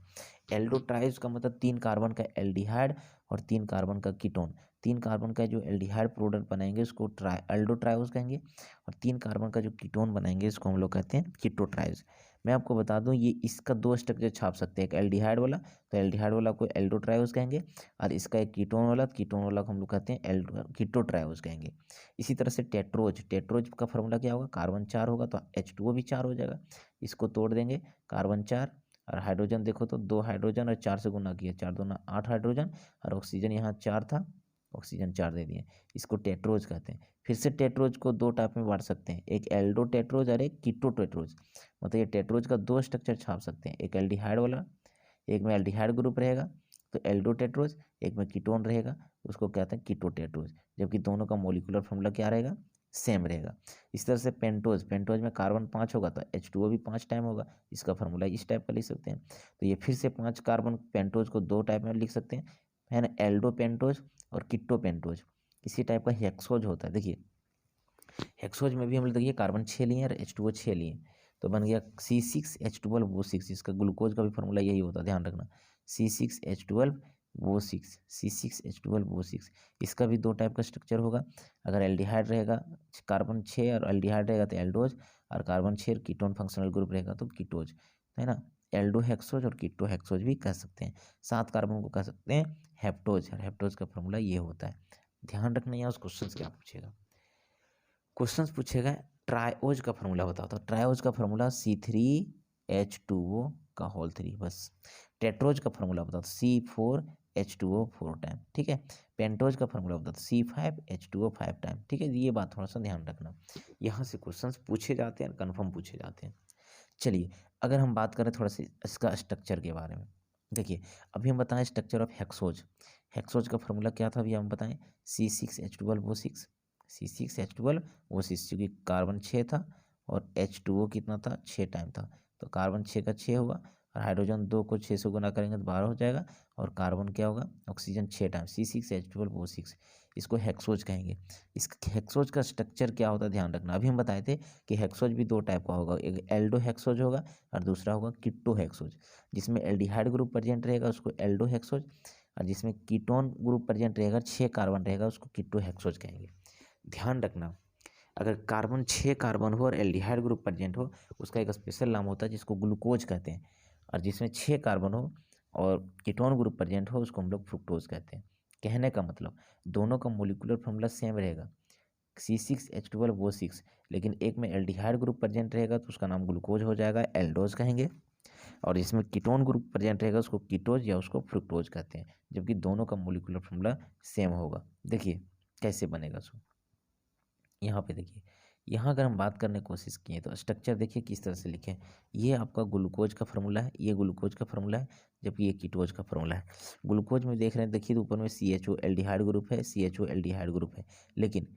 एल्डो ट्राइओज का मतलब 3 कार्बन का एल्डिहाइड और 3 कार्बन का कीटोन। 3 कार्बन का जो एल्डिहाइड प्रोडक्ट बनाएंगे उसको एल्डो ट्राइओज कहेंगे, और 3 कार्बन का जो कीटोन बनाएंगे इसको हम लोग कहते हैं कीटो ट्राइओज। मैं आपको बता दूं ये इसका 2 स्ट्रक्चर छाप सकते हैं, एक एल्डिहाइड वाला तो एल्डिहाइड वाला को एल्डो ट्राइओज कहेंगे, और इसका एक कीटोन वाला, कीटोन वाला को हम लोग कहते हैं कीटो ट्राइओज कहेंगे। इसी तरह से टेट्रोज, टेट्रोज का फॉर्मूला क्या होगा, कार्बन 4 होगा तो H2O भी 4 हो जाएगा। इसको तोड़ देंगे, कार्बन 4 और हाइड्रोजन देखो तो 2 हाइड्रोजन और 4 से गुना किया 4 दूना 8 हाइड्रोजन, और ऑक्सीजन यहाँ 4 था, ऑक्सीजन 4 दे दिए। इसको टेट्रोज कहते हैं। फिर से टेट्रोज को 2 टाइप में बांट सकते हैं, एक एल्डो टेट्रोज और एक कीटो टेट्रोज। मतलब ये टेट्रोज का 2 स्ट्रक्चर छाप सकते हैं, एक एल्डिहाइड वाला, एक में एल्डिहाइड ग्रुप रहेगा तो एल्डो टेट्रोज, एक में कीटोन रहेगा उसको कहते हैं कीटो टेट्रोज, जबकि दोनों का मोलिकुलर फॉर्मूला क्या रहेगा, सेम रहेगा। इस तरह से पेंटोज, पेंटोज में कार्बन 5 होगा तो H2O भी 5 टाइम होगा, इसका फॉर्मूला इस टाइप का लिख सकते हैं। तो ये फिर से 5 कार्बन पेंटोज को 2 टाइप में लिख सकते हैं, है ना, एल्डो पेंटोज और कीटो पेंटोज। इसी टाइप का हेक्सोज होता है। देखिए हेक्सोज में भी हम लोग देखिए कार्बन 6 लिए और H2O 6 लिए तो बन गया C6H12O6। इसका ग्लूकोज का भी फॉर्मूला यही होता है, ध्यान रखना, C6H12O6, C6H12O6। इसका भी 2 टाइप का स्ट्रक्चर होगा, अगर एल्डिहाइड रहेगा कार्बन 6 और एल्डिहाइड रहेगा तो एल्डोज, और कार्बन 6 कीटोन फंक्शनल ग्रुप रहेगा तो कीटोज, है ना। एल्डो हेक्सोज और कीटो हेक्सोज भी कह सकते हैं। 7 कार्बन को कह सकते हैं हेप्टोज, और हेप्टोज का फॉर्मूला ये होता है। ध्यान रखना यहाँ उस क्वेश्चन क्या पूछेगा, क्वेश्चन पूछेगा ट्राइओज का फॉर्मूला बताओ, तो ट्राइओज का फॉर्मूला C3H2O का होल 3 बस। टेट्रोज का फॉर्मूला बताओ C4H2O 4 टाइम, ठीक है। पेंटोज का फॉर्मूला बताओ C5H2O 5 टाइम, ठीक है। ये बात थोड़ा सा ध्यान रखना, यहाँ से क्वेश्चंस पूछे जाते हैं, कन्फर्म पूछे जाते हैं। चलिए अगर हम बात करें थोड़ा सा इसका स्ट्रक्चर के बारे में, देखिए अभी हम बताएं स्ट्रक्चर ऑफ हेक्सोज। हेक्सोज का फॉर्मूला क्या था अभी हम बताएं, C6H12O6, C6H12O6, क्योंकि कार्बन 6 था और H2O कितना था 6 टाइम था, तो कार्बन 6 का 6 होगा, और हाइड्रोजन 2 को 6 से गुना करेंगे तो 12 हो जाएगा, और कार्बन क्या होगा, ऑक्सीजन 6 टाइम, C6H12O6। इसको हेक्सोज कहेंगे। इस हेक्सोज का स्ट्रक्चर क्या होता है ध्यान रखना, अभी हम बताए थे कि हेक्सोज भी 2 टाइप का होगा, एक एल्डो हेक्सोज होगा और दूसरा होगा कीटो हेक्सोज। जिसमें एल्डिहाइड ग्रुप प्रेजेंट रहेगा उसको एल्डो हेक्सोज, और जिसमें कीटोन ग्रुप प्रेजेंट रहेगा 6 कार्बन रहेगा उसको कीटो हेक्सोज कहेंगे। ध्यान रखना, अगर कार्बन 6 कार्बन हो और एल्डिहाइड ग्रुप प्रेजेंट हो उसका एक स्पेशल नाम होता है जिसको ग्लूकोज कहते हैं, और जिसमें 6 कार्बन हो और कीटोन ग्रुप प्रेजेंट हो उसको हम लोग फ्रुक्टोज कहते हैं। कहने का मतलब दोनों का मोलिकुलर फॉर्मूला सेम रहेगा, C6H12 वो 6, लेकिन एक में एल्डिहाइड ग्रुप प्रेजेंट रहेगा तो उसका नाम ग्लूकोज हो जाएगा, एल्डोज कहेंगे, और इसमें कीटोन ग्रुप प्रेजेंट रहेगा उसको कीटोज या उसको फ्रुक्टोज कहते हैं, जबकि दोनों का मोलिकुलर फॉर्मूला सेम होगा। देखिए कैसे बनेगा सो, यहाँ पे देखिए, यहाँ अगर हम बात करने की कोशिश किए तो स्ट्रक्चर देखिए किस तरह से लिखे हैं। ये आपका ग्लूकोज का फार्मूला है, ये ग्लूकोज का फार्मूला है, जबकि ये कीटोज का फार्मूला है। ग्लूकोज में देख रहे हैं, देखिए तो ऊपर में CHO एल्डिहाइड ग्रुप है, CHO एल्डिहाइड ग्रुप है, लेकिन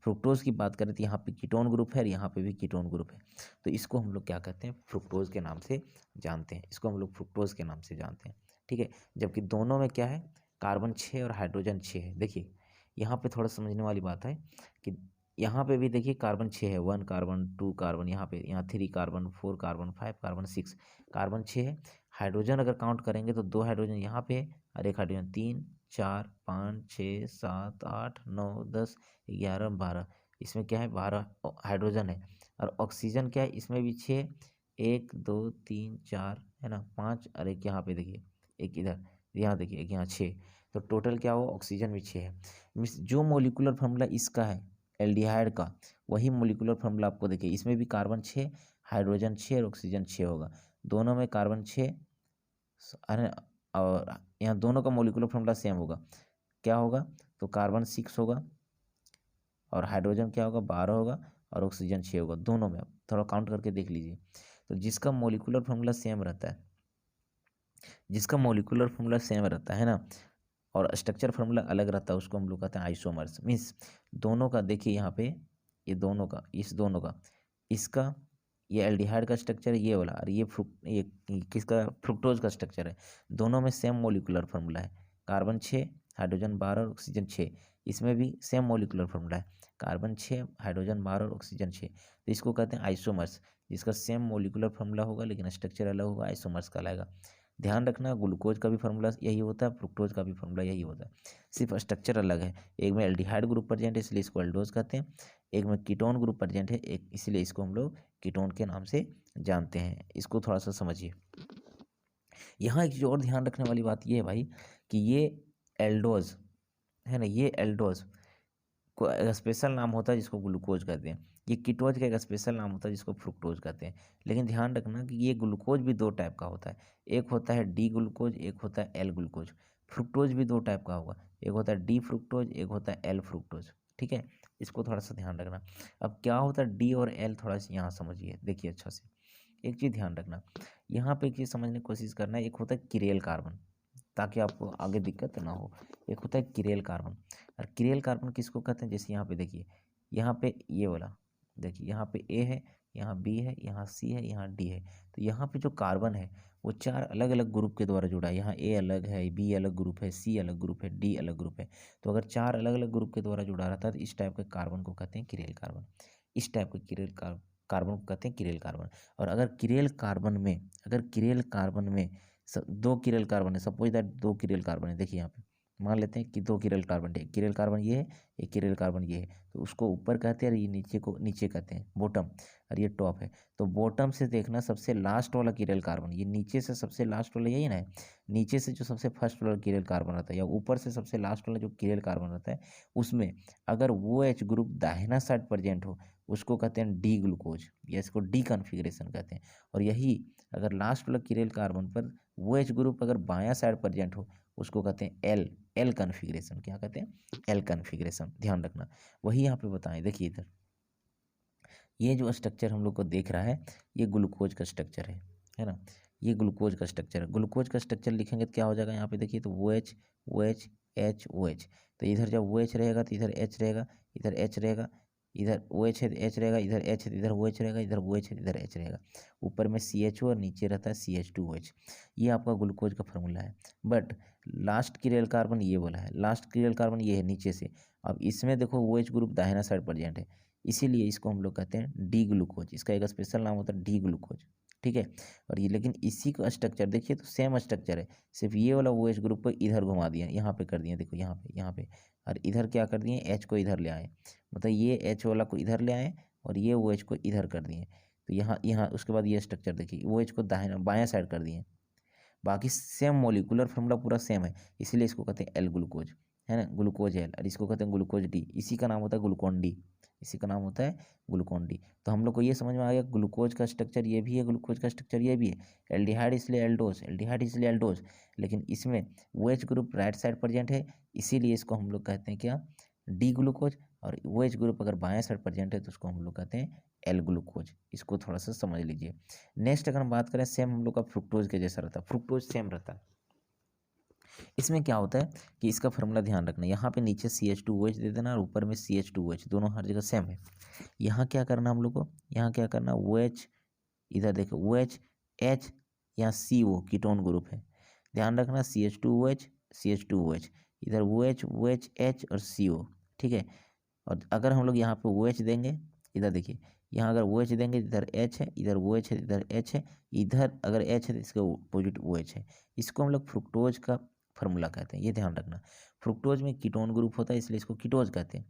फ्रुक्टोज की बात करें तो यहाँ पे कीटोन ग्रुप है और यहाँ पे भी कीटोन ग्रुप है, तो इसको हम लोग क्या कहते हैं, फ्रुक्टोज के नाम से जानते हैं, इसको हम लोग फ्रुक्टोज के नाम से जानते हैं, ठीक है। जबकि दोनों में क्या है, कार्बन 6 और हाइड्रोजन 6 है। देखिए यहाँ पे थोड़ा समझने वाली बात है कि यहाँ पे भी देखिए कार्बन 6 है, 1 कार्बन 2 कार्बन, यहाँ पे यहाँ 3 कार्बन 4 कार्बन 5 कार्बन 6 कार्बन 6 है। हाइड्रोजन अगर काउंट करेंगे तो 2 हाइड्रोजन यहाँ पे है और एक हाइड्रोजन 3 4 5 6 7 8 9 10 11 12, इसमें क्या है 12 हाइड्रोजन है। और ऑक्सीजन क्या है, इसमें भी 6, 1 2 3 4 है ना, 5 और एक यहाँ पे देखिए, एक इधर, यहाँ देखिए एक यहाँ 6, तो टोटल क्या हुआ, ऑक्सीजन भी 6 है। मीन्स जो मोलिकुलर फॉर्मूला इसका है एल्डिहाइड का, वही मोलिकुलर फॉर्मूला आपको देखिए इसमें भी कार्बन 6 हाइड्रोजन 6 और ऑक्सीजन 6 होगा, दोनों में कार्बन 6 और यहाँ दोनों का मोलिकुलर फॉर्मूला सेम होगा, क्या होगा, तो कार्बन 6 होगा और हाइड्रोजन क्या होगा 12 होगा और ऑक्सीजन 6 होगा, दोनों में। आप थोड़ा काउंट करके देख लीजिए, तो जिसका मोलिकुलर फॉर्मूला सेम रहता है, जिसका मोलिकुलर फॉर्मूला सेम रहता है ना, और स्ट्रक्चर फार्मूला अलग रहता है, उसको हम लोग कहते हैं आइसोमर्स। मीन्स दोनों का देखिए यहाँ पे, ये दोनों का, इस दोनों का, इसका ये एल्डिहाइड का स्ट्रक्चर है ये वाला, और ये किसका, फ्रुक्टोज का स्ट्रक्चर है, दोनों में सेम मोलिकुलर फार्मूला है, कार्बन 6 हाइड्रोजन 12 और ऑक्सीजन 6, इसमें भी सेम मोलिकुलर फार्मूला है, कार्बन 6 हाइड्रोजन 12 और ऑक्सीजन 6, तो इसको कहते हैं आइसोमर्स, जिसका सेम मोलिकुलर फार्मूला होगा लेकिन स्ट्रक्चर अलग होगा, आइसोमर्स कहलाएगा। ध्यान रखना ग्लूकोज का भी फार्मूला यही होता है, फ्रुक्टोज का भी फार्मूला यही होता है, सिर्फ स्ट्रक्चर अलग है, एक में एल्डिहाइड ग्रुप प्रेजेंट है इसलिए इसको एल्डोज कहते हैं, एक में कीटोन ग्रुप प्रेजेंट है एक, इसलिए इसको हम लोग कीटोन के नाम से जानते हैं। इसको थोड़ा सा समझिए। यहाँ एक चीज़ और ध्यान रखने वाली बात ये है भाई कि ये एल्डोज है ना, ये एल्डोज को एक स्पेशल नाम होता है जिसको ग्लूकोज कहते हैं, ये कीटोज का एक स्पेशल नाम होता है जिसको फ्रुक्टोज कहते हैं। लेकिन ध्यान रखना कि ये ग्लूकोज भी दो टाइप का होता है, एक होता है डी ग्लूकोज, एक होता है एल ग्लूकोज। फ्रुक्टोज भी दो टाइप का होगा, एक होता है डी फ्रुक्टोज, एक होता है एल फ्रुक्टोज, ठीक है, इसको थोड़ा सा ध्यान रखना। अब क्या होता है डी और एल, थोड़ा सा यहाँ समझिए, देखिए अच्छा से एक चीज़ ध्यान रखना, यहाँ पे एक चीज़ समझने की कोशिश करना है, एक होता है किरेल कार्बन, ताकि आपको आगे दिक्कत ना हो, एक होता है किरेल कार्बन। और किरेल कार्बन किसको कहते हैं, जैसे यहाँ पे देखिए, यहाँ पे ये वाला देखिए, यहाँ पे ए है, यहाँ बी है, यहाँ सी है, यहाँ डी है, तो यहाँ पे जो कार्बन है वो 4 अलग अलग ग्रुप के द्वारा जुड़ा है, यहाँ ए अलग है, बी अलग ग्रुप है, सी अलग ग्रुप है, डी अलग ग्रुप है, तो अगर 4 अलग अलग ग्रुप के द्वारा जुड़ा रहता है तो इस टाइप के कार्बन को कहते हैं किरेल कार्बन, इस टाइप के कार्बन को कहते हैं किरेल कार्बन। और अगर किरेल कार्बन में, अगर किरेल कार्बन में दो किरेल कार्बन है, सपोज दैट 2 किरेल कार्बन है, देखिए यहाँ पे मान लेते हैं कि 2 किरेल कार्बन है, किरेल कार्बन ये है, एक किरेल कार्बन ये है, तो उसको ऊपर कहते हैं और ये नीचे को नीचे कहते हैं बॉटम, और ये टॉप है। तो बॉटम से देखना सबसे लास्ट वाला किरेल कार्बन, ये नीचे से सबसे लास्ट वाला यही ना है, नीचे से जो सबसे फर्स्ट वाला किरेल कार्बन रहता है या ऊपर से सबसे लास्ट वाला जो किरेल कार्बन रहता है, उसमें अगर वो एच ग्रुप दाहिना साइड प्रेजेंट हो उसको कहते हैं डी ग्लूकोज, या इसको डी कॉन्फ़िगरेशन कहते हैं। और यही अगर लास्ट वाला किरेल कार्बन पर वो एच ग्रुप अगर बायां साइड प्रेजेंट हो उसको कहते हैं एल कॉन्फ़िगरेशन, क्या कहते हैं, एल कॉन्फ़िगरेशन, ध्यान रखना। वही यहाँ पे बताएं, देखिए इधर ये जो स्ट्रक्चर हम लोग को देख रहा है ये ग्लूकोज का स्ट्रक्चर है ना, ये ग्लूकोज का स्ट्रक्चर है। ग्लूकोज का स्ट्रक्चर लिखेंगे तो क्या हो जाएगा, यहाँ पे देखिए तो वो एच एच ओ एच, तो इधर जब वो एच रहेगा तो इधर एच रहेगा, इधर एच रहेगा, इधर ओ एच है एच रहेगा, इधर एच है इधर ओ एच रहेगा, इधर ओ एच है इधर एच रहेगा, ऊपर में सी एच ओ और नीचे रहता है C H two O H. ये आपका ग्लूकोज का फार्मूला है। बट लास्ट किरेल कार्बन ये वाला है, लास्ट किरेल कार्बन ये है नीचे से। अब इसमें देखो ओ एच ग्रुप दाहिना साइड प्रेजेंट है, इसीलिए इसको हम लोग कहते हैं डी ग्लूकोज, इसका एक स्पेशल नाम होता है डी ग्लूकोज, ठीक है। और ये लेकिन इसी का स्ट्रक्चर देखिए तो सेम स्ट्रक्चर है, सिर्फ ये वाला ओ एच ग्रुप को इधर घुमा दिया, यहाँ पे कर दिए, देखो यहाँ पे और इधर क्या कर दिए, एच को इधर ले आए, मतलब ये एच वाला को इधर ले आए और ये ओ एच को इधर कर दिए, तो यहाँ उसके बाद ये स्ट्रक्चर देखिए ओ एच को दाहिना बायां साइड कर दिए। बाकी सेम मोलिकुलर फार्मूला पूरा सेम है, इसीलिए इसको कहते हैं एल ग्लूकोज। है ना, ग्लूकोज एल, और इसको कहते हैं ग्लूकोज डी, इसी का नाम होता है ग्लूकोन डी, इसी का नाम होता है ग्लूकोन डी। तो हम लोग को ये समझ में आ गया ग्लूकोज का स्ट्रक्चर ये भी है, ग्लूकोज का स्ट्रक्चर ये भी है। एल्डिहाइड इसलिए एल्डोज, एल्डिहाइड इसलिए एल्डोज, लेकिन इसमें OH group right side present है, इसीलिए इसको हम लोग कहते हैं क्या, डी ग्लूकोज। और OH ग्रुप अगर बाएं साइड प्रेजेंट है तो उसको हम लोग कहते हैं एल ग्लूकोज। इसको थोड़ा सा समझ लीजिए। नेक्स्ट अगर हम बात करें, सेम हम लोग का फ्रुक्टोज के जैसा रहता है, फ्रुक्टोज सेम रहता है। इसमें क्या होता है कि इसका फार्मूला ध्यान रखना, यहाँ पे नीचे CH2OH दे देना और ऊपर में CH2OH, दोनों हर जगह सेम है। यहाँ क्या करना हम लोग को, यहाँ क्या करना, OH, इधर देखो OH, H, यहाँ CO कीटोन ग्रुप है, ध्यान रखना CH2OH, CH2OH, इधर OH, OH, H और CO, ठीक है। और अगर हम लोग यहाँ पे OH देंगे, इधर देखिए, यहाँ अगर OH देंगे, इधर H है, इधर OH है, इधर H है, इधर अगर H है तो इसका अपोजिट OH है। इसको हम लोग फ्रुक्टोज का फार्मूला कहते हैं, ये ध्यान रखना। फ्रुक्टोज में कीटोन ग्रुप होता है, इसलिए इसको कीटोज कहते हैं।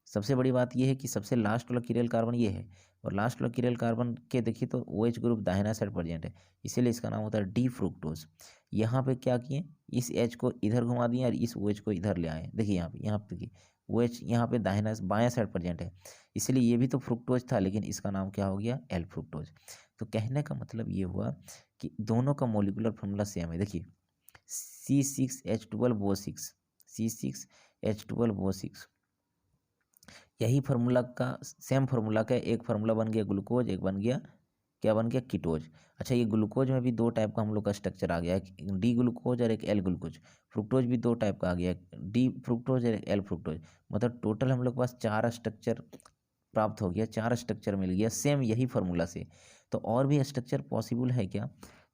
सबसे बड़ी बात यह है कि सबसे लास्ट वाला कीरेल कार्बन ये है, और लास्ट वाला कीरेल कार्बन के देखिए तो OH ग्रुप दाहिना साइड प्रेजेंट है, इसीलिए इसका नाम होता है डी फ्रुक्टोज। यहाँ पे क्या किए, इस H को इधर घुमा दिए और इस OH को इधर ले आए, देखिए यहाँ पे देखिए OH यहाँ पे दाहिना बायां साइड प्रेजेंट है, इसलिए ये भी तो फ्रुक्टोज था, लेकिन इसका नाम क्या हो गया, एल फ्रुक्टोज। तो कहने का मतलब ये हुआ कि दोनों का मोलिकुलर फार्मूला सेम है। देखिए C6H12O6, C6H12O6, यही फार्मूला का सेम फार्मूला का एक फार्मूला बन गया ग्लूकोज, एक बन गया क्या, बन गया कीटोज। अच्छा, ये ग्लूकोज में भी दो टाइप का हम लोग का स्ट्रक्चर आ गया, एक डी ग्लूकोज और एक एल ग्लूकोज। फ्रुक्टोज भी दो टाइप का आ गया, डी फ्रुक्टोज और एक एल फ्रुक्टोज। मतलब टोटल हम लोग के पास 4 स्ट्रक्चर प्राप्त हो गया, 4 स्ट्रक्चर मिल गया सेम यही फार्मूला से। तो और भी स्ट्रक्चर पॉसिबल है क्या,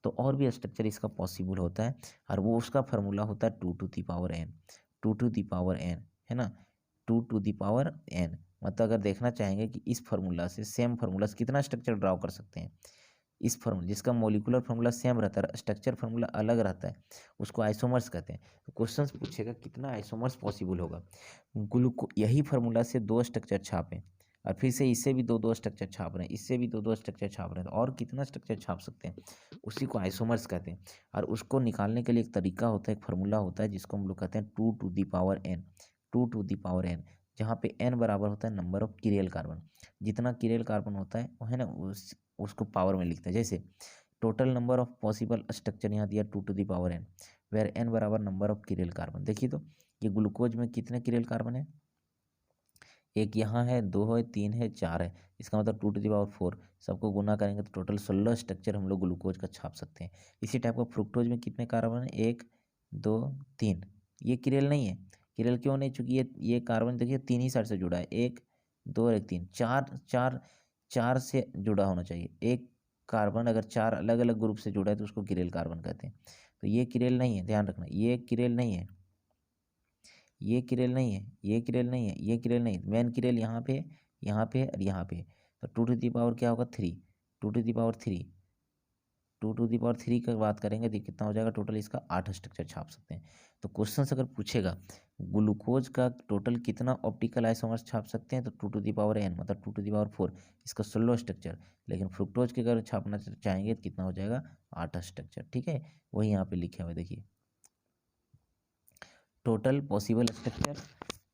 तो और भी स्ट्रक्चर इसका पॉसिबल होता है, और वो उसका फार्मूला होता है 2 to the power n, 2 to the power n, है ना, 2 टू दी पावर n। मतलब अगर देखना चाहेंगे कि इस फार्मूला से सेम फार्मूला से कितना स्ट्रक्चर ड्रॉ कर सकते हैं, इस फार्मूला जिसका मोलिकुलर फार्मूला सेम रहता है, स्ट्रक्चर फार्मूला अलग रहता है, उसको आइसोमर्स कहते हैं। तो क्वेश्चन पूछेगा कितना आइसोमर्स पॉसिबल होगा। ग्लूको यही फार्मूला से 2 स्ट्रक्चर छापें, और फिर से इससे भी 2 स्ट्रक्चर छाप रहे हैं, इससे भी 2 स्ट्रक्चर छाप रहे हैं, तो और कितना स्ट्रक्चर छाप सकते हैं, उसी को आइसोमर्स कहते हैं। और उसको निकालने के लिए एक तरीका होता है, एक फार्मूला होता है, जिसको हम लोग कहते हैं 2 to the power n, 2 to the power n, जहाँ पे n बराबर होता है नंबर ऑफ कीरेल कार्बन। जितना कीरेल कार्बन होता है वो है ना, उसको पावर में लिखते हैं। जैसे total number of possible structure यहाँ दिया 2 to the power n, where n बराबर नंबर ऑफ कीरेल कार्बन। देखिए तो ये ग्लूकोज में कितने कीरेल कार्बन है, एक यहाँ है, 2 है, 3 है, 4 है, इसका मतलब 2 टू दी पावर 4, सबको गुना करेंगे तो टोटल 16 स्ट्रक्चर हम लोग ग्लूकोज का छाप सकते हैं। इसी टाइप का फ्रुक्टोज में कितने कार्बन है, 1, 2, 3, ये किरेल नहीं है। किरेल क्यों नहीं, चूंकि ये कार्बन देखिए 3 ही साइड से जुड़ा है, 1, 2 और 1, 3, 4 4 4 से जुड़ा होना चाहिए। एक कार्बन अगर 4 अलग अलग ग्रुप से जुड़ा है तो उसको किरेल कार्बन कहते हैं। तो ये किरेल नहीं है, ध्यान रखना, ये किरेल नहीं है, ये किरेल नहीं है, ये किरेल नहीं है, ये किरेल नहीं है। मेन किरेल यहाँ पे, यहाँ पे और यहाँ पे। तो 2 टू दी पावर क्या होगा, 3, 2 to the power 3, 2 to the power 3 का बात करेंगे तो कितना हो जाएगा, टोटल इसका 8 स्ट्रक्चर छाप सकते हैं। तो क्वेश्चन अगर पूछेगा ग्लूकोज का टोटल कितना ऑप्टिकल आइसोमर्स छाप सकते हैं, तो 2 टू दी पावर n, मतलब 2 टू दी पावर 4, इसका 16 स्ट्रक्चर। लेकिन फ्रुक्टोज के अगर छापना चाहेंगे तो कितना हो जाएगा, 8 स्ट्रक्चर, ठीक है। वही यहाँ पे लिखे हुए देखिए, total possible structure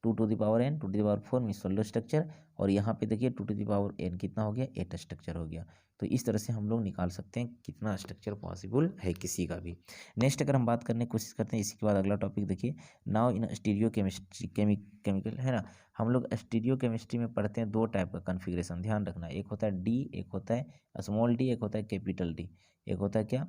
2 to the power n, 2 to the power 4 में 16 स्ट्रक्चर, और यहाँ पे देखिए 2 टू द पावर n कितना हो गया, 8 स्ट्रक्चर हो गया। तो इस तरह से हम लोग निकाल सकते हैं कितना स्ट्रक्चर पॉसिबल है किसी का भी। नेक्स्ट अगर हम बात करने की कोशिश करते हैं, इसी के बाद अगला टॉपिक देखिए, now in stereo chemistry, chemical, है ना। हम लोग स्टीरियो केमिस्ट्री में पढ़ते हैं 2 टाइप का कन्फिग्रेशन, ध्यान रखना, एक होता है डी, एक होता है स्मॉल डी, एक होता है कैपिटल डी, एक होता है क्या,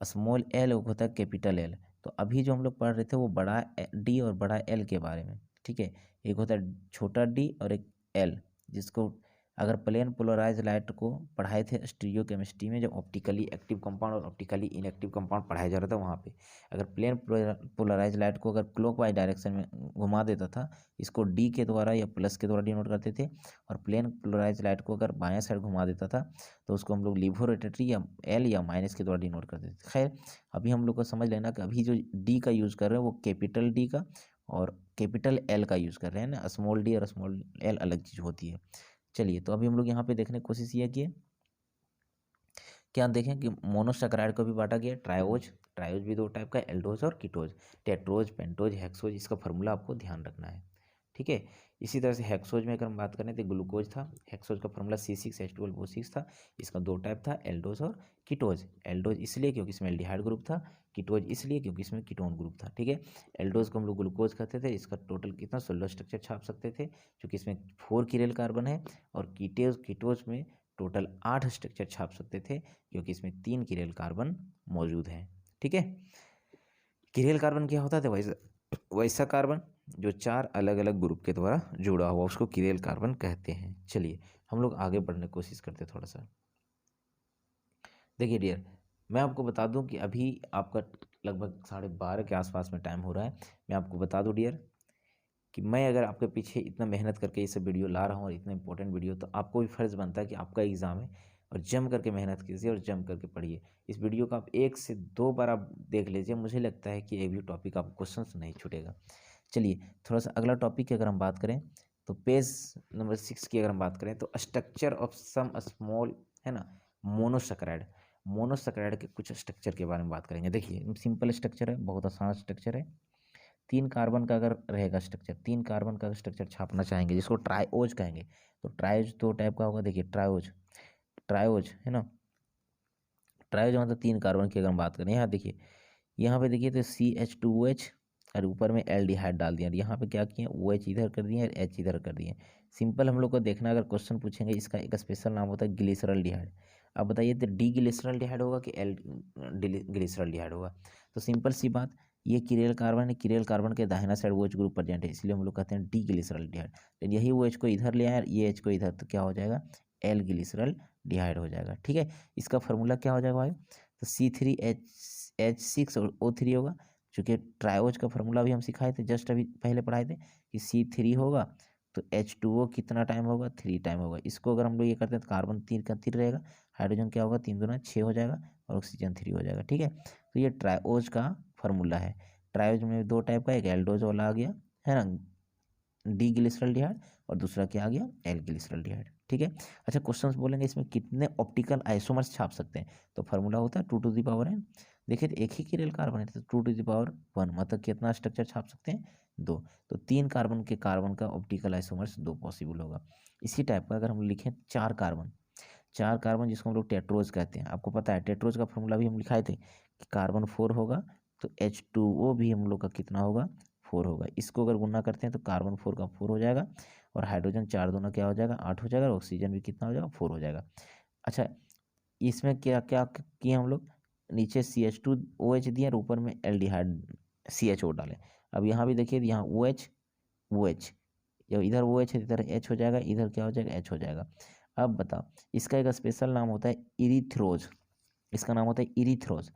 स्मॉल एल, एक होता है कैपिटल एल। तो अभी जो हम लोग पढ़ रहे थे वो बड़ा डी और बड़ा एल के बारे में, ठीक है। एक होता है छोटा डी और एक एल, जिसको अगर प्लेन पोलराइज लाइट को पढ़ाए थे स्टीरियो केमिस्ट्री में, जब ऑप्टिकली एक्टिव कंपाउंड और ऑप्टिकली इनएक्टिव कंपाउंड पढ़ाया जा रहा था, वहाँ पे अगर प्लेन पोलराइज लाइट को अगर क्लॉकवाइज डायरेक्शन में घुमा देता था, इसको डी के द्वारा या प्लस के द्वारा डिनोट करते थे, और प्लेन पोलराइज लाइट को अगर बायां साइड घुमा देता था तो उसको हम लोग लिबोरेटरी या एल या माइनस के द्वारा डिनोट करते थे। खैर अभी हम लोग को समझ लेना कि अभी जो डी का यूज़ कर रहे हैं वो कैपिटल डी का और कैपिटल एल का यूज़ कर रहे हैं ना, स्मॉल डी और स्मॉल एल अलग चीज़ होती है। चलिए, तो अभी हम लोग यहाँ पे देखने की कोशिश ये किए, क्या देखें कि मोनोसैकेराइड को भी बांटा गया ट्रायोज, ट्रायोज भी दो टाइप का, एल्डोज और कीटोज। टेट्रोज, पेंटोज, हेक्सोज, इसका फॉर्मूला आपको ध्यान रखना है, ठीक है। इसी तरह से हेक्सोज में अगर हम बात करें तो ग्लूकोज था, हेक्सोज का फॉर्मूला C6H12O6 था। इसका दो टाइप था, एल्डोज और कीटोज। एल्डोज इसलिए क्योंकि इसमें एल्डिहाइड ग्रुप था, कीटोज इसलिए क्योंकि इसमें कीटोन ग्रुप था, ठीक है। एल्डोज को हम लोग ग्लूकोज कहते थे, इसका टोटल कितना 16 स्ट्रक्चर छाप सकते थे, क्योंकि इसमें 4 कीरेल कार्बन है। और कीटोज में टोटल 8 स्ट्रक्चर छाप सकते थे, क्योंकि इसमें 3 कीरेल कार्बन मौजूद हैं, ठीक है। कीरेल कार्बन क्या होता था? वैसा वैसा कार्बन जो 4 अलग अलग ग्रुप के द्वारा जुड़ा हुआ, उसको कीरेल कार्बन कहते हैं। चलिए हम लोग आगे बढ़ने की कोशिश करते हैं थोड़ा सा। देखिए डियर, मैं आपको बता दूं कि अभी आपका लगभग 12:30 के आसपास में टाइम हो रहा है। मैं आपको बता दूं डियर कि मैं अगर आपके पीछे इतना मेहनत करके ये सब वीडियो ला रहा हूँ और इतना इंपॉर्टेंट वीडियो, तो आपको भी फर्ज बनता है कि आपका एग्ज़ाम है और जम करके मेहनत कीजिए और जम करके पढ़िए। इस वीडियो को आप 1 से 2 बार आप देख लीजिए, मुझे लगता है कि एक भी टॉपिक आपको क्वेश्चन नहीं छूटेगा। चलिए थोड़ा सा अगला टॉपिक की अगर हम बात करें तो पेज नंबर 6 की अगर हम बात करें तो स्ट्रक्चर ऑफ सम स्मॉल, है ना, मोनोसैकेराइड। मोनोसैकेराइड के कुछ स्ट्रक्चर के बारे में बात करेंगे। देखिए सिंपल स्ट्रक्चर है, बहुत आसान स्ट्रक्चर है। 3 कार्बन का अगर रहेगा स्ट्रक्चर, 3 कार्बन का स्ट्रक्चर छापना चाहेंगे जिसको ट्राइओज कहेंगे, तो ट्राइओज 2 टाइप का होगा। देखिए ट्राइओज, ट्राइओज है ना, ट्राइओज मतलब 3 कार्बन की अगर हम बात करें, यहाँ देखिए, यहाँ पे देखिए तो CH2OH और ऊपर में एल्डिहाइड डाल दिया। यहाँ पे क्या किए, OH इधर कर दिए और H इधर कर दिए। सिंपल हम लोग को देखना, अगर क्वेश्चन पूछेंगे इसका एक स्पेशल नाम होता है ग्लिसरॉल्डिहाइड। अब बताइए तो डी ग्लिसरॉल्डिहाइड होगा कि एल ग्लिसरॉल्डिहाइड होगा? तो सिंपल सी बात, ये कीरेल कार्बन है, कीरेल कार्बन के दाहिना साइड OH ग्रुप प्रेजेंट है, इसलिए हम लोग कहते हैं डी ग्लिसरॉल्डिहाइड। लेकिन यही OH को इधर ले आया और ये H को इधर, तो क्या हो जाएगा, एल ग्लिसरॉल्डिहाइड हो जाएगा, ठीक है। इसका फॉर्मूला क्या हो जाएगा भाई, तो C3H6 और O3 होगा। चूँकि ट्राइओज का फॉर्मूला भी हम सिखाए थे, जस्ट अभी पहले पढ़ाए थे कि C3 होगा तो H2O कितना टाइम होगा, 3 टाइम होगा। इसको अगर हम लोग ये करते हैं तो कार्बन 3 का 3 रहेगा, हाइड्रोजन क्या होगा, 3 दूना 6 हो जाएगा और ऑक्सीजन 3 हो जाएगा, ठीक है। तो ये ट्राइओज का फॉर्मूला है। ट्राइओज में 2 टाइप का, एक एल्डोज वाला आ गया है ना, डी ग्लिसरॉल्डिहाइड, और दूसरा क्या आ गया, एल ग्लिसरॉल्डिहाइड, ठीक है। अच्छा क्वेश्चंस बोलेंगे इसमें कितने ऑप्टिकल आइसोमर्स छाप सकते हैं, तो फार्मूला होता है 2⁻n। देखिए तो एक ही कीरेल कार्बन है तो 2⁻1, मतलब कितना स्ट्रक्चर छाप सकते हैं, 2। तो 3 कार्बन के कार्बन का ऑप्टिकल आइसोमर्स 2 पॉसिबल होगा। इसी टाइप का अगर हम लिखें 4 कार्बन, 4 कार्बन जिसको हम लोग टेट्रोज कहते हैं, आपको पता है टेट्रोज का फॉर्मूला भी हम लिखाए थे कि कार्बन 4 होगा तो H2O भी हम लोग का कितना होगा, 4 होगा। इसको अगर गुना करते हैं तो कार्बन 4 का 4 हो जाएगा और हाइड्रोजन 4 दोनों क्या हो जाएगा, 8 हो जाएगा और ऑक्सीजन भी कितना हो जाएगा, 4 हो जाएगा। अच्छा इसमें क्या क्या किए हम लोग, नीचे CH2OH दिए और ऊपर में एल्डिहाइड CHO डालें। अब यहाँ भी देखिए, यहाँ OH, जब इधर OH है इधर H हो जाएगा, इधर क्या हो जाएगा, H हो जाएगा। अब बताओ, इसका एक स्पेशल नाम होता है इरीथ्रोज, इसका नाम होता है इरीथ्रोज।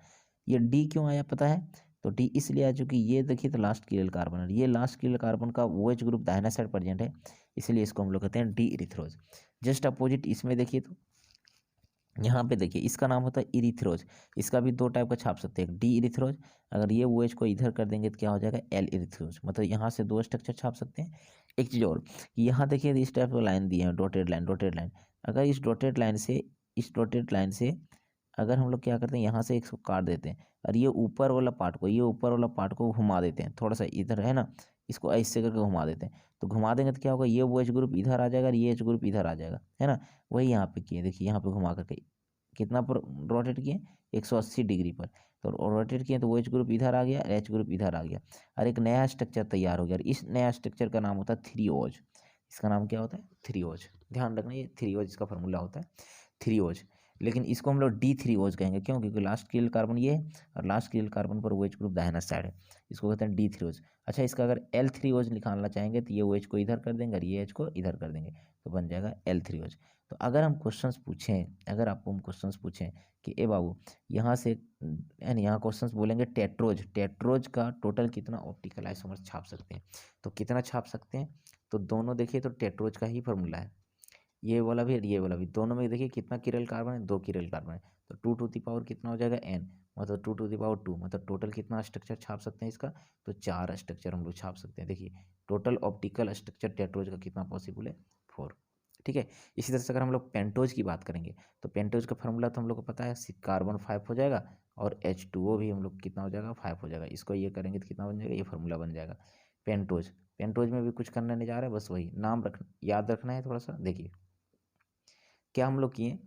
ये डी क्यों आया पता है, तो डी इसलिए आया चूंकि ये देखिए तो लास्ट कीरेल कार्बन है, ये लास्ट कीरेल कार्बन का OH ग्रुप दाहिना साइड प्रेजेंट है, इसलिए इसको हम लोग कहते हैं डी इरीथ्रोज। जस्ट अपोजिट इसमें देखिए तो यहाँ पे देखिए इसका नाम होता है इरीथ्रोज, इसका भी 2 टाइप का छाप सकते हैं, डी इरीथ्रोज। अगर ये OH को इधर कर देंगे तो क्या हो जाएगा, एल इरीथ्रोज, मतलब यहाँ से 2 स्ट्रक्चर छाप सकते हैं। एक चीज़ और, यहाँ देखिए इस टाइप का लाइन दिए हैं, डॉटेड लाइन, डॉटेड लाइन। अगर इस डॉटेड लाइन से, इस डॉटेड लाइन से अगर हम लोग क्या करते हैं, यहाँ से इसको काट देते हैं और ये ऊपर वाला पार्ट को, ये ऊपर वाला पार्ट को घुमा देते हैं थोड़ा सा इधर, है ना, इसको ऐसे करके घुमा देते हैं, तो घुमा देंगे तो क्या होगा, ये OH ग्रुप इधर आ जाएगा और ये H ग्रुप इधर आ जाएगा, है ना। वही यहाँ पे किए, देखिए यहाँ पे घुमा करके कितना पर रोटेट किए, 180 डिग्री पर, तो रोटेट किए तो OH ग्रुप इधर आ गया, H ग्रुप इधर आ गया और एक नया स्ट्रक्चर तैयार हो गया। इस नया स्ट्रक्चर का नाम होता है 3OH। इसका नाम क्या होता है, 3OH। ध्यान रखना ये 3OH इसका फॉर्मूला होता है 3OH। लेकिन इसको हम लोग D3OH कहेंगे, क्यों, क्योंकि लास्ट कीरेल कार्बन ये है और लास्ट कीरेल कार्बन पर OH ग्रुप दाहिना साइड है, इसको कहते हैं D3OH। अच्छा इसका अगर L3OH निकालना चाहेंगे तो ये OH को इधर कर देंगे और ये H को इधर कर देंगे, तो बन जाएगा L3OH। तो अगर हम क्वेश्चंस पूछें, अगर आपको हम क्वेश्चंस पूछें कि ए बाबू यहाँ से, यानी यहाँ क्वेश्चंस बोलेंगे टेट्रोज, टेट्रोज का टोटल कितना ऑप्टिकल आइसोमर्स छाप सकते हैं, तो कितना छाप सकते हैं, तो दोनों देखिए तो टेट्रोज का ही फॉर्मूला है, ये वाला भी और ये वाला भी, दोनों में देखिए कितना कीरेल कार्बन है, 2 कीरेल कार्बन है, तो 2 कितना हो जाएगा n, मतलब 2 मतलब टोटल कितना स्ट्रक्चर छाप सकते हैं इसका, तो 4 स्ट्रक्चर हम लोग छाप सकते हैं। देखिए टोटल ऑप्टिकल स्ट्रक्चर टेट्रोज का कितना पॉसिबल है, 4, ठीक है। इसी तरह से अगर हम लोग पेंटोज की बात करेंगे तो पेंटोज का फार्मूला तो हम लोग को पता है, कार्बन 5 हो जाएगा और H2O भी हम लोग कितना हो जाएगा, 5 हो जाएगा। इसको ये करेंगे तो कितना बन जाएगा, ये फार्मूला बन जाएगा पेंटोज। पेंटोज में भी कुछ करने नहीं जा रहा है, बस वही नाम याद रखना है थोड़ा सा। देखिए क्या हम लोग किए,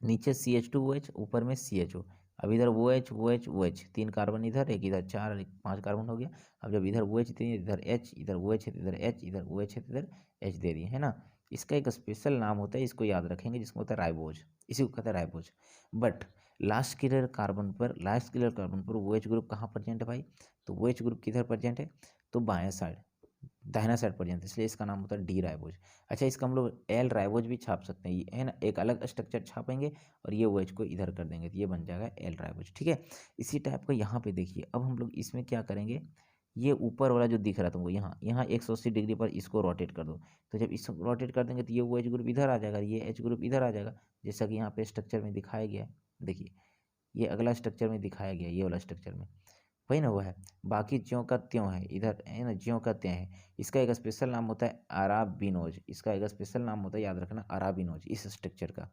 नीचे CH2OH, ऊपर में CHO। अब इधर OH OH OH, 3 कार्बन इधर, एक इधर, 4 5 कार्बन हो गया। अब जब इधर OH 3, इधर H, इधर OH है, इधर H, इधर OH है, इधर H दे दिए, है ना। इसका एक स्पेशल नाम होता है, इसको याद रखेंगे, जिसको होता है राइबोज। इसी को कहते हैं राइबोज। बट लास्ट कार्बन पर OH ग्रुप कहाँ प्रेजेंट है भाई, तो OH ग्रुप किधर प्रेजेंट है, तो बाएं साइड, दाहिना साइड प्रेजेंट है, इसलिए इसका नाम होता है डी राइबोज। अच्छा, इसका हम लोग एल राइबोज भी छाप सकते हैं, ये है ना, एक अलग स्ट्रक्चर छापेंगे और ये OH को इधर कर देंगे तो ये बन जाएगा एल राइबोज, ठीक है। इसी टाइप का यहाँ पे देखिए, अब हम लोग इसमें क्या करेंगे, ये ऊपर वाला जो दिख रहा तुमको यहाँ यहाँ 180 डिग्री पर इसको रोटेट कर दो। तो जब इसको रोटेट कर देंगे तो ये OH ग्रुप इधर आ जाएगा, ये H ग्रुप इधर आ जाएगा, जैसा कि यहाँ पे स्ट्रक्चर में दिखाया गया है। देखिए ये अगला स्ट्रक्चर में दिखाया गया है, ये वाला स्ट्रक्चर में वही ना हुआ है। बाकी ज्यों का त्यों है, इधर है ना, ज्यों का त्यों है। इसका एक स्पेशल नाम होता है अराबिनोज, इसका एक स्पेशल नाम होता है, याद रखना, अराबिनोज इस स्ट्रक्चर का।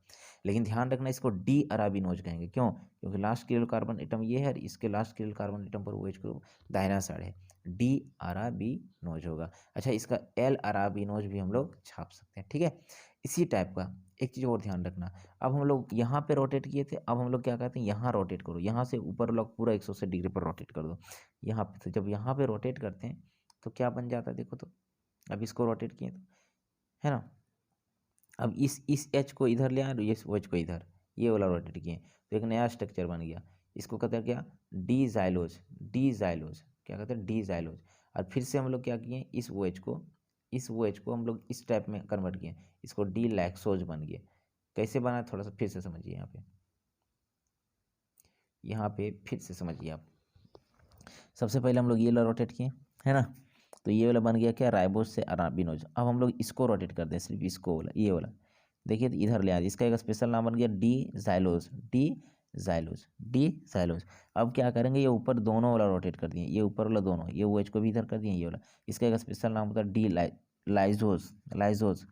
लेकिन ध्यान रखना इसको डी अराबिनोज कहेंगे, क्यों, क्योंकि लास्ट किरल कार्बन एटम ये है और इसके लास्ट किरल कार्बन एटम पर OH ग्रुप दाहिना साइड है, डी अराबिनोज होगा। अच्छा, इसका एल अराबिनोज भी हम लोग छाप सकते हैं, ठीक है। इसी टाइप का एक चीज़ और ध्यान रखना, अब हम लोग यहाँ पे रोटेट किए थे, अब हम लोग क्या कहते हैं, यहाँ रोटेट करो, यहाँ से ऊपर लोग पूरा 180 डिग्री पर रोटेट कर दो यहाँ पे। तो जब यहाँ पे रोटेट करते हैं तो क्या बन जाता है, देखो तो, अब इसको रोटेट किए तो, है ना। अब इस H को इधर ले आए, इस OH को इधर, ये वाला रोटेट किए तो एक नया स्ट्रक्चर बन गया, इसको कहते हैं क्या, डी जाइलोज, डी जाइलोज, क्या कहते हैं, डी जाइलोज। और फिर से हम लोग क्या किए, इस OH को हम लोग इस टाइप में कन्वर्ट किए, इसको डी लैक्सोज बन गया। कैसे बना, थोड़ा सा फिर से समझिए, यहाँ पे फिर से समझिए आप। सबसे पहले हम लोग ये वाला रोटेट किए, है ना, तो ये वाला बन गया क्या, राइबोज से अराबिनोज। अब हम लोग इसको रोटेट कर दें, सिर्फ इसको वाला, ये वाला, देखिए तो इधर ले आ, इसका एक स्पेशल नाम बन गया D xylose, D xylose, D xylose. अब क्या करेंगे, ये ऊपर दोनों वाला रोटेट कर दिए, ये ऊपर वाला दोनों, ये OH को भी इधर कर दिए, ये वाला, इसका एक स्पेशल नाम होता है डी लाइजोज, लाइजोज,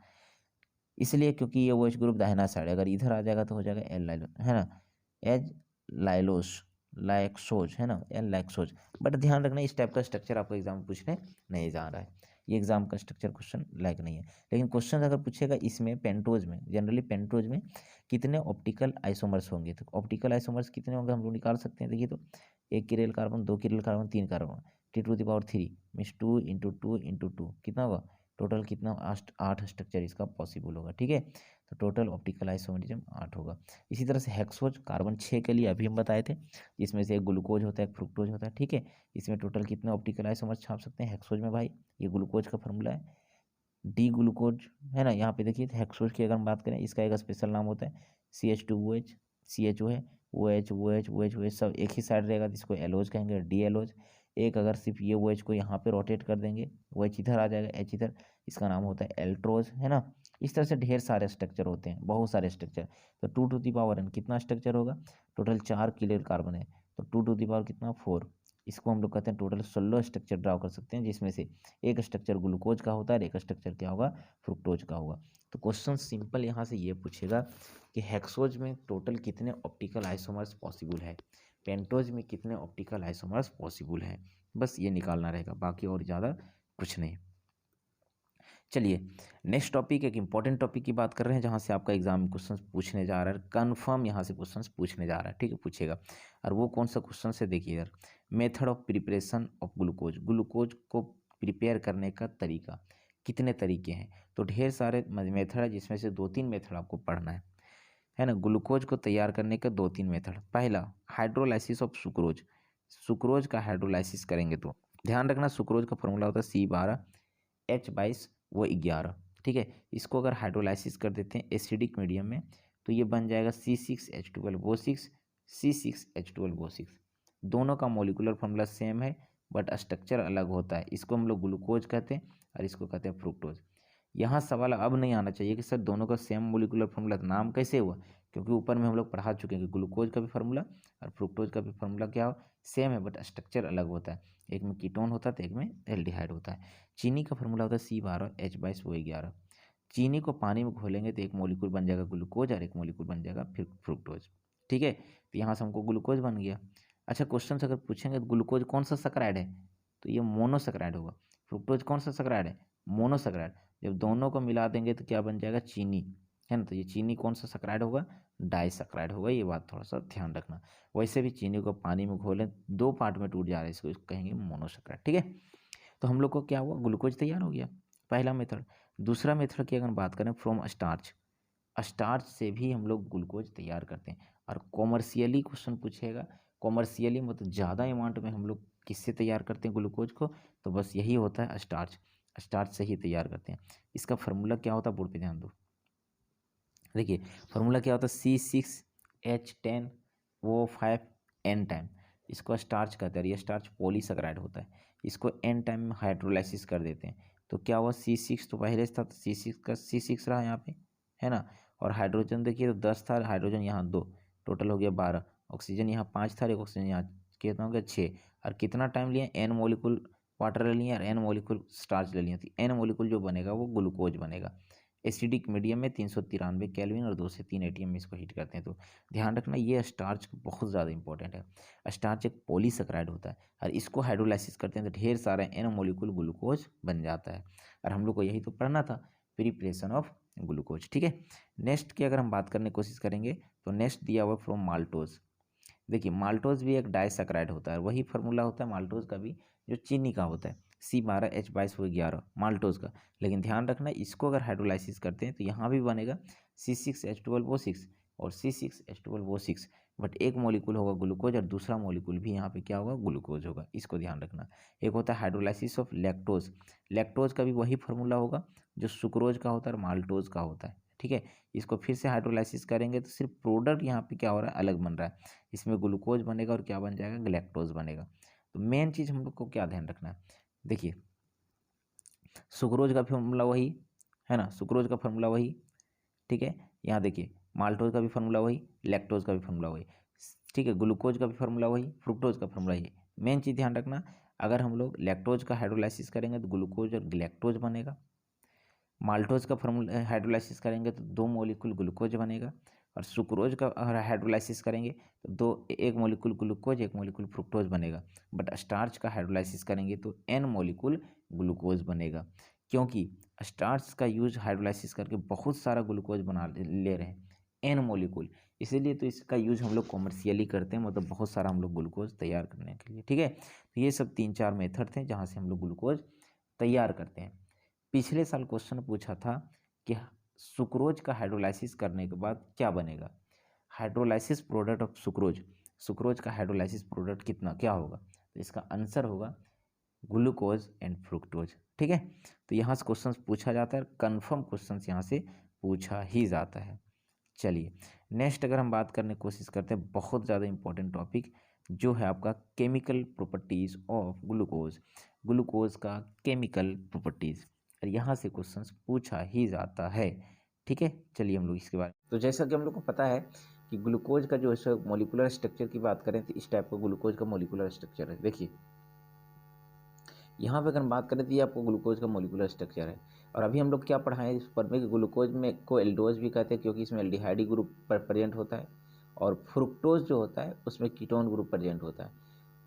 इसलिए क्योंकि ये OH ग्रुप दाहिना साइड है, अगर इधर आ जाएगा तो हो जाएगा एल लाइलो, है ना, एज लाइलोस, लाइक्सोज, है ना, एल लाइक्सोज। बट ध्यान रखना इस टाइप का स्ट्रक्चर आपको एग्जाम में पूछने नहीं जा रहा है, ये एग्जाम का स्ट्रक्चर क्वेश्चन लायक नहीं है। लेकिन क्वेश्चन अगर पूछेगा इसमें पेंटोज में, जनरली पेंटोज में कितने ऑप्टिकल आइसोमर्स होंगे, तो ऑप्टिकल आइसोमर्स कितने होंगे हम लोग निकाल सकते हैं। देखिए तो, 1 chiral carbon, 2 chiral carbon, 3 carbon, T⁻3 means 2 × 2 × 2 कितना होगा, टोटल कितना, 8 स्ट्रक्चर इसका पॉसिबल होगा, ठीक है। तो टोटल ऑप्टिकल आइसोमरिज्म 8 होगा। इसी तरह से हेक्सोज, कार्बन 6 के लिए अभी हम बताए थे, जिसमें से एक ग्लूकोज होता है, एक फ्रुक्टोज होता है, ठीक है। इसमें टोटल कितने ऑप्टिकल आइसोमर्स छाप सकते हैं हेक्सोज में भाई, ये ग्लूकोज का फॉर्मूला है, डी ग्लूकोज, है ना। यहाँ पे देखिए हेक्सोज की अगर हम बात करें, इसका एक स्पेशल नाम होता है CH2OH, CHO है, OH OH OH OH सब एक ही साइड रहेगा, जिसको एलोज कहेंगे, डी एलोज। एक अगर सिर्फ ये OH को यहाँ पे रोटेट कर देंगे, OH इधर आ जाएगा, H इधर, इसका नाम होता है एल्ट्रोज, है ना। इस तरह से ढेर सारे स्ट्रक्चर होते हैं, बहुत सारे स्ट्रक्चर। तो 2⁻n कितना स्ट्रक्चर होगा, टोटल 4 किलेल कार्बन है, तो 2 कितना 4, इसको हम लोग कहते हैं टोटल 16 स्ट्रक्चर ड्रा कर सकते हैं, जिसमें से एक स्ट्रक्चर ग्लूकोज का होता है और एक स्ट्रक्चर क्या होगा, फ्रुक्टोज का होगा। तो क्वेश्चन सिंपल यहाँ से ये पूछेगा कि हेक्सोज में टोटल कितने ऑप्टिकल आइसोमर्स पॉसिबल है, पेंटोज में कितने ऑप्टिकल आइसोमर्स पॉसिबल है, बस ये निकालना रहेगा, बाकी और ज़्यादा कुछ नहीं। चलिए नेक्स्ट टॉपिक, एक इंपॉर्टेंट टॉपिक की बात कर रहे हैं, जहाँ से आपका एग्जाम में क्वेश्चन पूछने जा रहा है, कन्फर्म यहाँ से क्वेश्चन पूछने जा रहा है, ठीक है, पूछेगा। और वो कौन सा क्वेश्चन से, देखिए इधर, method of preparation of glucose, glucose को प्रिपेयर करने का तरीका, कितने तरीके हैं, तो ढेर सारे मेथड है, जिसमें से 2-3 मेथड आपको पढ़ना है ना। ग्लूकोज को तैयार करने का 2-3 मेथड, पहला हाइड्रोलाइसिस ऑफ सुक्रोज, सुक्रोज का हाइड्रोलाइसिस करेंगे तो ध्यान रखना, सुक्रोज का फॉर्मूला होता है C12H22O11, ठीक है। इसको अगर हाइड्रोलाइसिस कर देते हैं एसिडिक मीडियम में, तो ये बन जाएगा C6H12O6, C6H12O6। दोनों का मोलिकुलर फॉर्मूला सेम है, बट स्ट्रक्चर अलग होता है, इसको हम लोग ग्लूकोज कहते हैं और इसको कहते हैं फ्रुक्टोज। यहाँ सवाल अब नहीं आना चाहिए कि सर दोनों का सेम मोलिकुलर फॉर्मूला, नाम कैसे हुआ, क्योंकि ऊपर में हम लोग पढ़ा चुके हैं कि ग्लूकोज का भी फार्मूला और फ्रुक्टोज का भी फार्मूला क्या हो, सेम है, बट स्ट्रक्चर अलग होता है, एक में कीटोन होता है तो एक में एल्डिहाइड होता है। चीनी का फार्मूला होता है C12H22O11, चीनी को पानी में घोलेंगे तो एक मॉलिक्यूल बन जाएगा ग्लूकोज और एक मॉलिक्यूल बन जाएगा फिर फ्रुक्टोज। ठीक है, तो यहाँ से हमको ग्लूकोज बन गया। अच्छा, क्वेश्चन अगर पूछेंगे तो ग्लूकोज कौन सा सैकराइड है, तो ये मोनोसैकराइड होगा। फ्रुक्टोज कौन सा सैकराइड है, मोनोसैकराइड। जब दोनों को मिला देंगे तो क्या बन जाएगा, चीनी, है ना। तो ये चीनी कौन सा सैकराइड होगा, डाइसैकराइड होगा। ये बात थोड़ा सा ध्यान रखना। वैसे भी चीनी को पानी में घोलें 2 पार्ट में टूट जा रहा है, इसको कहेंगे मोनोसैकराइड। ठीक है, तो हम लोग को क्या हुआ, ग्लूकोज तैयार हो गया, पहला मेथड। दूसरा मेथड की अगर बात करें, फ्रॉम स्टार्च, स्टार्च से भी हम लोग ग्लूकोज तैयार करते हैं। और कॉमर्शियली क्वेश्चन पूछेगा, कॉमर्शियली मतलब ज़्यादा अमाउंट में हम लोग किससे तैयार करते हैं ग्लूकोज को, तो बस यही होता है स्टार्च, स्टार्च से ही तैयार करते हैं। इसका फार्मूला क्या होता है, बोर्ड पे ध्यान दो। देखिए फार्मूला क्या होता है, C6H10O5 टाइम। इसको स्टार्च कहते हैं, ये स्टार्च पॉलीसैकराइड होता है। इसको N टाइम में हाइड्रोलाइसिस कर देते हैं, तो क्या हुआ, C6 तो पहले से था, तो C6 का C6 रहा यहाँ पे, है ना। और हाइड्रोजन देखिए तो 10 था, हाइड्रोजन यहाँ 2, टोटल हो गया 12। ऑक्सीजन यहाँ 5 था, एक ऑक्सीजन यहाँ कितना हो गया 6। और कितना टाइम लिया, N मॉलिक्यूल वाटर ले लिया और N मॉलिक्यूल स्टार्च ले लिया, तो N मॉलिक्यूल जो बनेगा वो ग्लूकोज बनेगा। एसिडिक मीडियम में 393 केल्विन और 2 से 3 एटीएम में इसको हीट करते हैं। तो ध्यान रखना, ये स्टार्च बहुत ज़्यादा इंपॉर्टेंट है। स्टार्च एक पॉलीसैकराइड होता है और इसको हाइड्रोलाइसिस करते हैं तो ढेर सारा एन मॉलिक्यूल ग्लूकोज बन जाता है। और हम लोग को यही तो पढ़ना था, प्रिपरेशन ऑफ ग्लूकोज। ठीक है, नेक्स्ट की अगर हम बात करने की कोशिश करेंगे तो नेक्स्ट दिया हुआ फ्रॉम माल्टोज। देखिए माल्टोज भी एक डाइसैकराइड होता है, वही फार्मूला होता है माल्टोज का भी जो चीनी का होता है, C12H22O11 माल्टोज का। लेकिन ध्यान रखना, इसको अगर हाइड्रोलाइसिस करते हैं तो यहाँ भी बनेगा C6H12O6 और C6H12O6, बट एक मॉलिक्यूल होगा ग्लूकोज और दूसरा मॉलिक्यूल भी यहाँ पे क्या होगा, ग्लूकोज होगा। इसको ध्यान रखना। एक होता है हाइड्रोलाइसिस ऑफ लैक्टोज, लैक्टोज का भी वही फार्मूला होगा जो सुक्रोज का होता है और माल्टोज का होता है। ठीक है, इसको फिर से हाइड्रोलाइसिस करेंगे तो सिर्फ प्रोडक्ट यहाँ पे क्या हो रहा है, अलग बन रहा है। इसमें ग्लूकोज बनेगा और क्या बन जाएगा, ग्लैक्टोज बनेगा। तो मेन चीज़ हम लोग को क्या ध्यान रखना है, देखिए सुक्रोज का फॉर्मूला वही है ना, सुक्रोज का फॉर्मूला वही। ठीक है, यहाँ देखिए माल्टोज का भी फार्मूला वही, लैक्टोज का भी फार्मूला वही। ठीक है, ग्लूकोज का भी फार्मूला वही, फ्रुक्टोज का फार्मूला वही। मेन चीज़ ध्यान रखना, अगर हम लोग लैक्टोज का हाइड्रोलाइसिस करेंगे तो ग्लूकोज और ग्लैक्टोज बनेगा। माल्टोज का फार्मूला हाइड्रोलाइसिस करेंगे तो 2 मॉलिक्यूल ग्लूकोज बनेगा। और सुक्रोज का हाइड्रोलाइसिस करेंगे तो एक मॉलिक्यूल ग्लूकोज एक मॉलिक्यूल फ्रुक्टोज बनेगा। बट स्टार्च का हाइड्रोलाइसिस करेंगे तो N मॉलिक्यूल ग्लूकोज बनेगा, क्योंकि स्टार्च का यूज हाइड्रोलाइसिस करके बहुत सारा ग्लूकोज बना ले रहे हैं N मॉलिक्यूल, इसीलिए तो इसका यूज हम लोग कॉमर्शियली करते हैं, मतलब बहुत सारा हम लोग ग्लूकोज तैयार करने के लिए। ठीक है, तो ये सब 3-4 मेथड थे जहाँ से हम लोग ग्लूकोज तैयार करते हैं। पिछले साल क्वेश्चन पूछा था कि सुक्रोज का हाइड्रोलाइसिस करने के बाद क्या बनेगा, hydrolysis product of sucrose, sucrose का हाइड्रोलाइसिस प्रोडक्ट कितना क्या होगा, तो इसका आंसर होगा ग्लूकोज एंड फ्रुक्टोज। ठीक है, तो यहाँ से क्वेश्चन पूछा जाता है, कंफर्म क्वेश्चन यहाँ से पूछा ही जाता है। चलिए नेक्स्ट अगर हम बात करने की कोशिश करते हैं, बहुत ज़्यादा इंपॉर्टेंट टॉपिक जो है आपका chemical properties of glucose, glucose का केमिकल प्रॉपर्टीज़, और यहाँ से क्वेश्चंस पूछा ही जाता है। ठीक है, चलिए हम लोग इसके बारे में, तो जैसा कि हम लोग को पता है कि ग्लूकोज का जो है मॉलिक्यूलर स्ट्रक्चर की बात करें तो इस टाइप का ग्लूकोज का मॉलिक्यूलर स्ट्रक्चर है। देखिए यहाँ पे अगर हम बात करें तो ये आपको ग्लूकोज का मॉलिक्यूलर स्ट्रक्चर है। और अभी हम लोग क्या पढ़ाएं इस पर में कि ग्लूकोज में को एल्डोज भी कहते हैं क्योंकि इसमें एल्डिहाइड ग्रुप प्रेजेंट होता है, और फ्रुक्टोज जो होता है उसमें कीटोन ग्रुप प्रेजेंट होता है।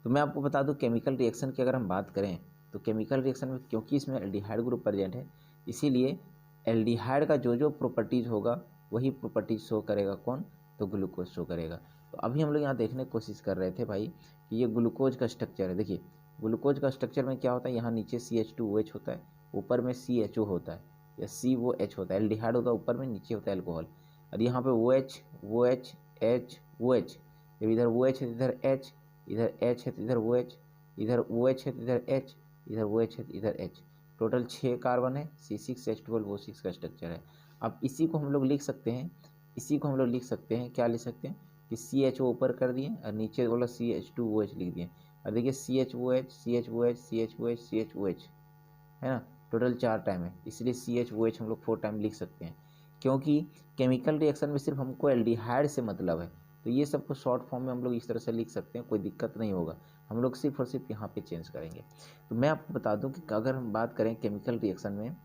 तो मैं आपको बता दूं केमिकल रिएक्शन की अगर हम बात करें तो केमिकल रिएक्शन में क्योंकि इसमें एल्डिहाइड ग्रुप प्रेजेंट है, इसीलिए एल्डिहाइड का जो जो प्रॉपर्टीज़ होगा वही प्रॉपर्टीज शो करेगा कौन, तो ग्लूकोज शो करेगा। तो अभी हम लोग यहाँ देखने की कोशिश कर रहे थे भाई कि ये ग्लूकोज का स्ट्रक्चर है। देखिए ग्लूकोज का स्ट्रक्चर में क्या होता है, यहाँ नीचे CH2OH होता है, ऊपर में CHO होता है या COH होता है, एल्डिहाइड होता है ऊपर में, नीचे होता है अल्कोहल। और यहाँ पे OH OH H OH, जब इधर OH है इधर H, इधर H है तो इधर OH, इधर OH है तो इधर H, इधर OH है तो इधर H, टोटल 6 कार्बन है, C6H12O6 का स्ट्रक्चर है। अब इसी को हम लोग लिख सकते हैं, इसी को हम लोग लिख सकते हैं, क्या लिख सकते हैं कि CHO ऊपर कर दिए और नीचे वाला CH2OH लिख दिए। और देखिए CHOH CHOH CHOH CHOH है ना, टोटल 4 टाइम है, इसलिए CHOH हम लोग 4 टाइम लिख सकते हैं, क्योंकि केमिकल रिएक्शन में सिर्फ हमको एल्डिहाइड से मतलब है। तो ये सबको शॉर्ट फॉर्म में हम लोग इस तरह से लिख सकते हैं, कोई दिक्कत नहीं होगा, हम लोग सिर्फ और सिर्फ यहाँ पे चेंज करेंगे। तो मैं आपको बता दूं कि अगर हम बात करें केमिकल रिएक्शन में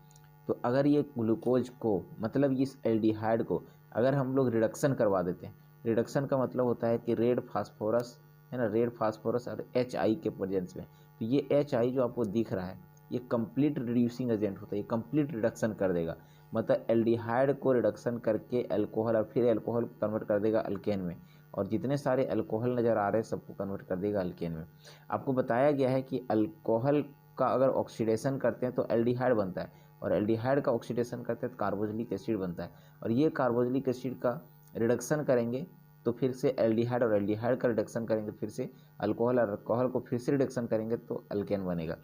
तो अगर ये ग्लूकोज को मतलब इस एल्डिहाइड को अगर हम लोग रिडक्शन करवा देते हैं, रिडक्शन का मतलब होता है कि रेड फास्फोरस है ना, रेड फास्फोरस और HI के प्रेजेंस में, तो ये HI जो आपको दिख रहा है ये कंप्लीट रिड्यूसिंग एजेंट होता है, ये कंप्लीट रिडक्शन कर देगा। मतलब एल्डिहाइड को रिडक्शन करके अल्कोहल और फिर अल्कोहल को कन्वर्ट कर देगा अल्केन में, और जितने सारे अल्कोहल नज़र आ रहे हैं सबको कन्वर्ट कर देगा अल्केन में। आपको बताया गया है कि अल्कोहल का अगर ऑक्सीडेशन करते हैं तो एल्डिहाइड बनता है, और एल्डिहाइड का ऑक्सीडेशन करते हैं तो कार्बोक्सिलिक एसिड बनता है, और ये कार्बोक्सिलिक एसिड का रिडक्शन करेंगे तो फिर से एल्डिहाइड, और एल्डिहाइड का रिडक्शन करेंगे फिर से अल्कोहल, और अल्कोहल को फिर से रिडक्शन करेंगे तो अल्केन बनेगा।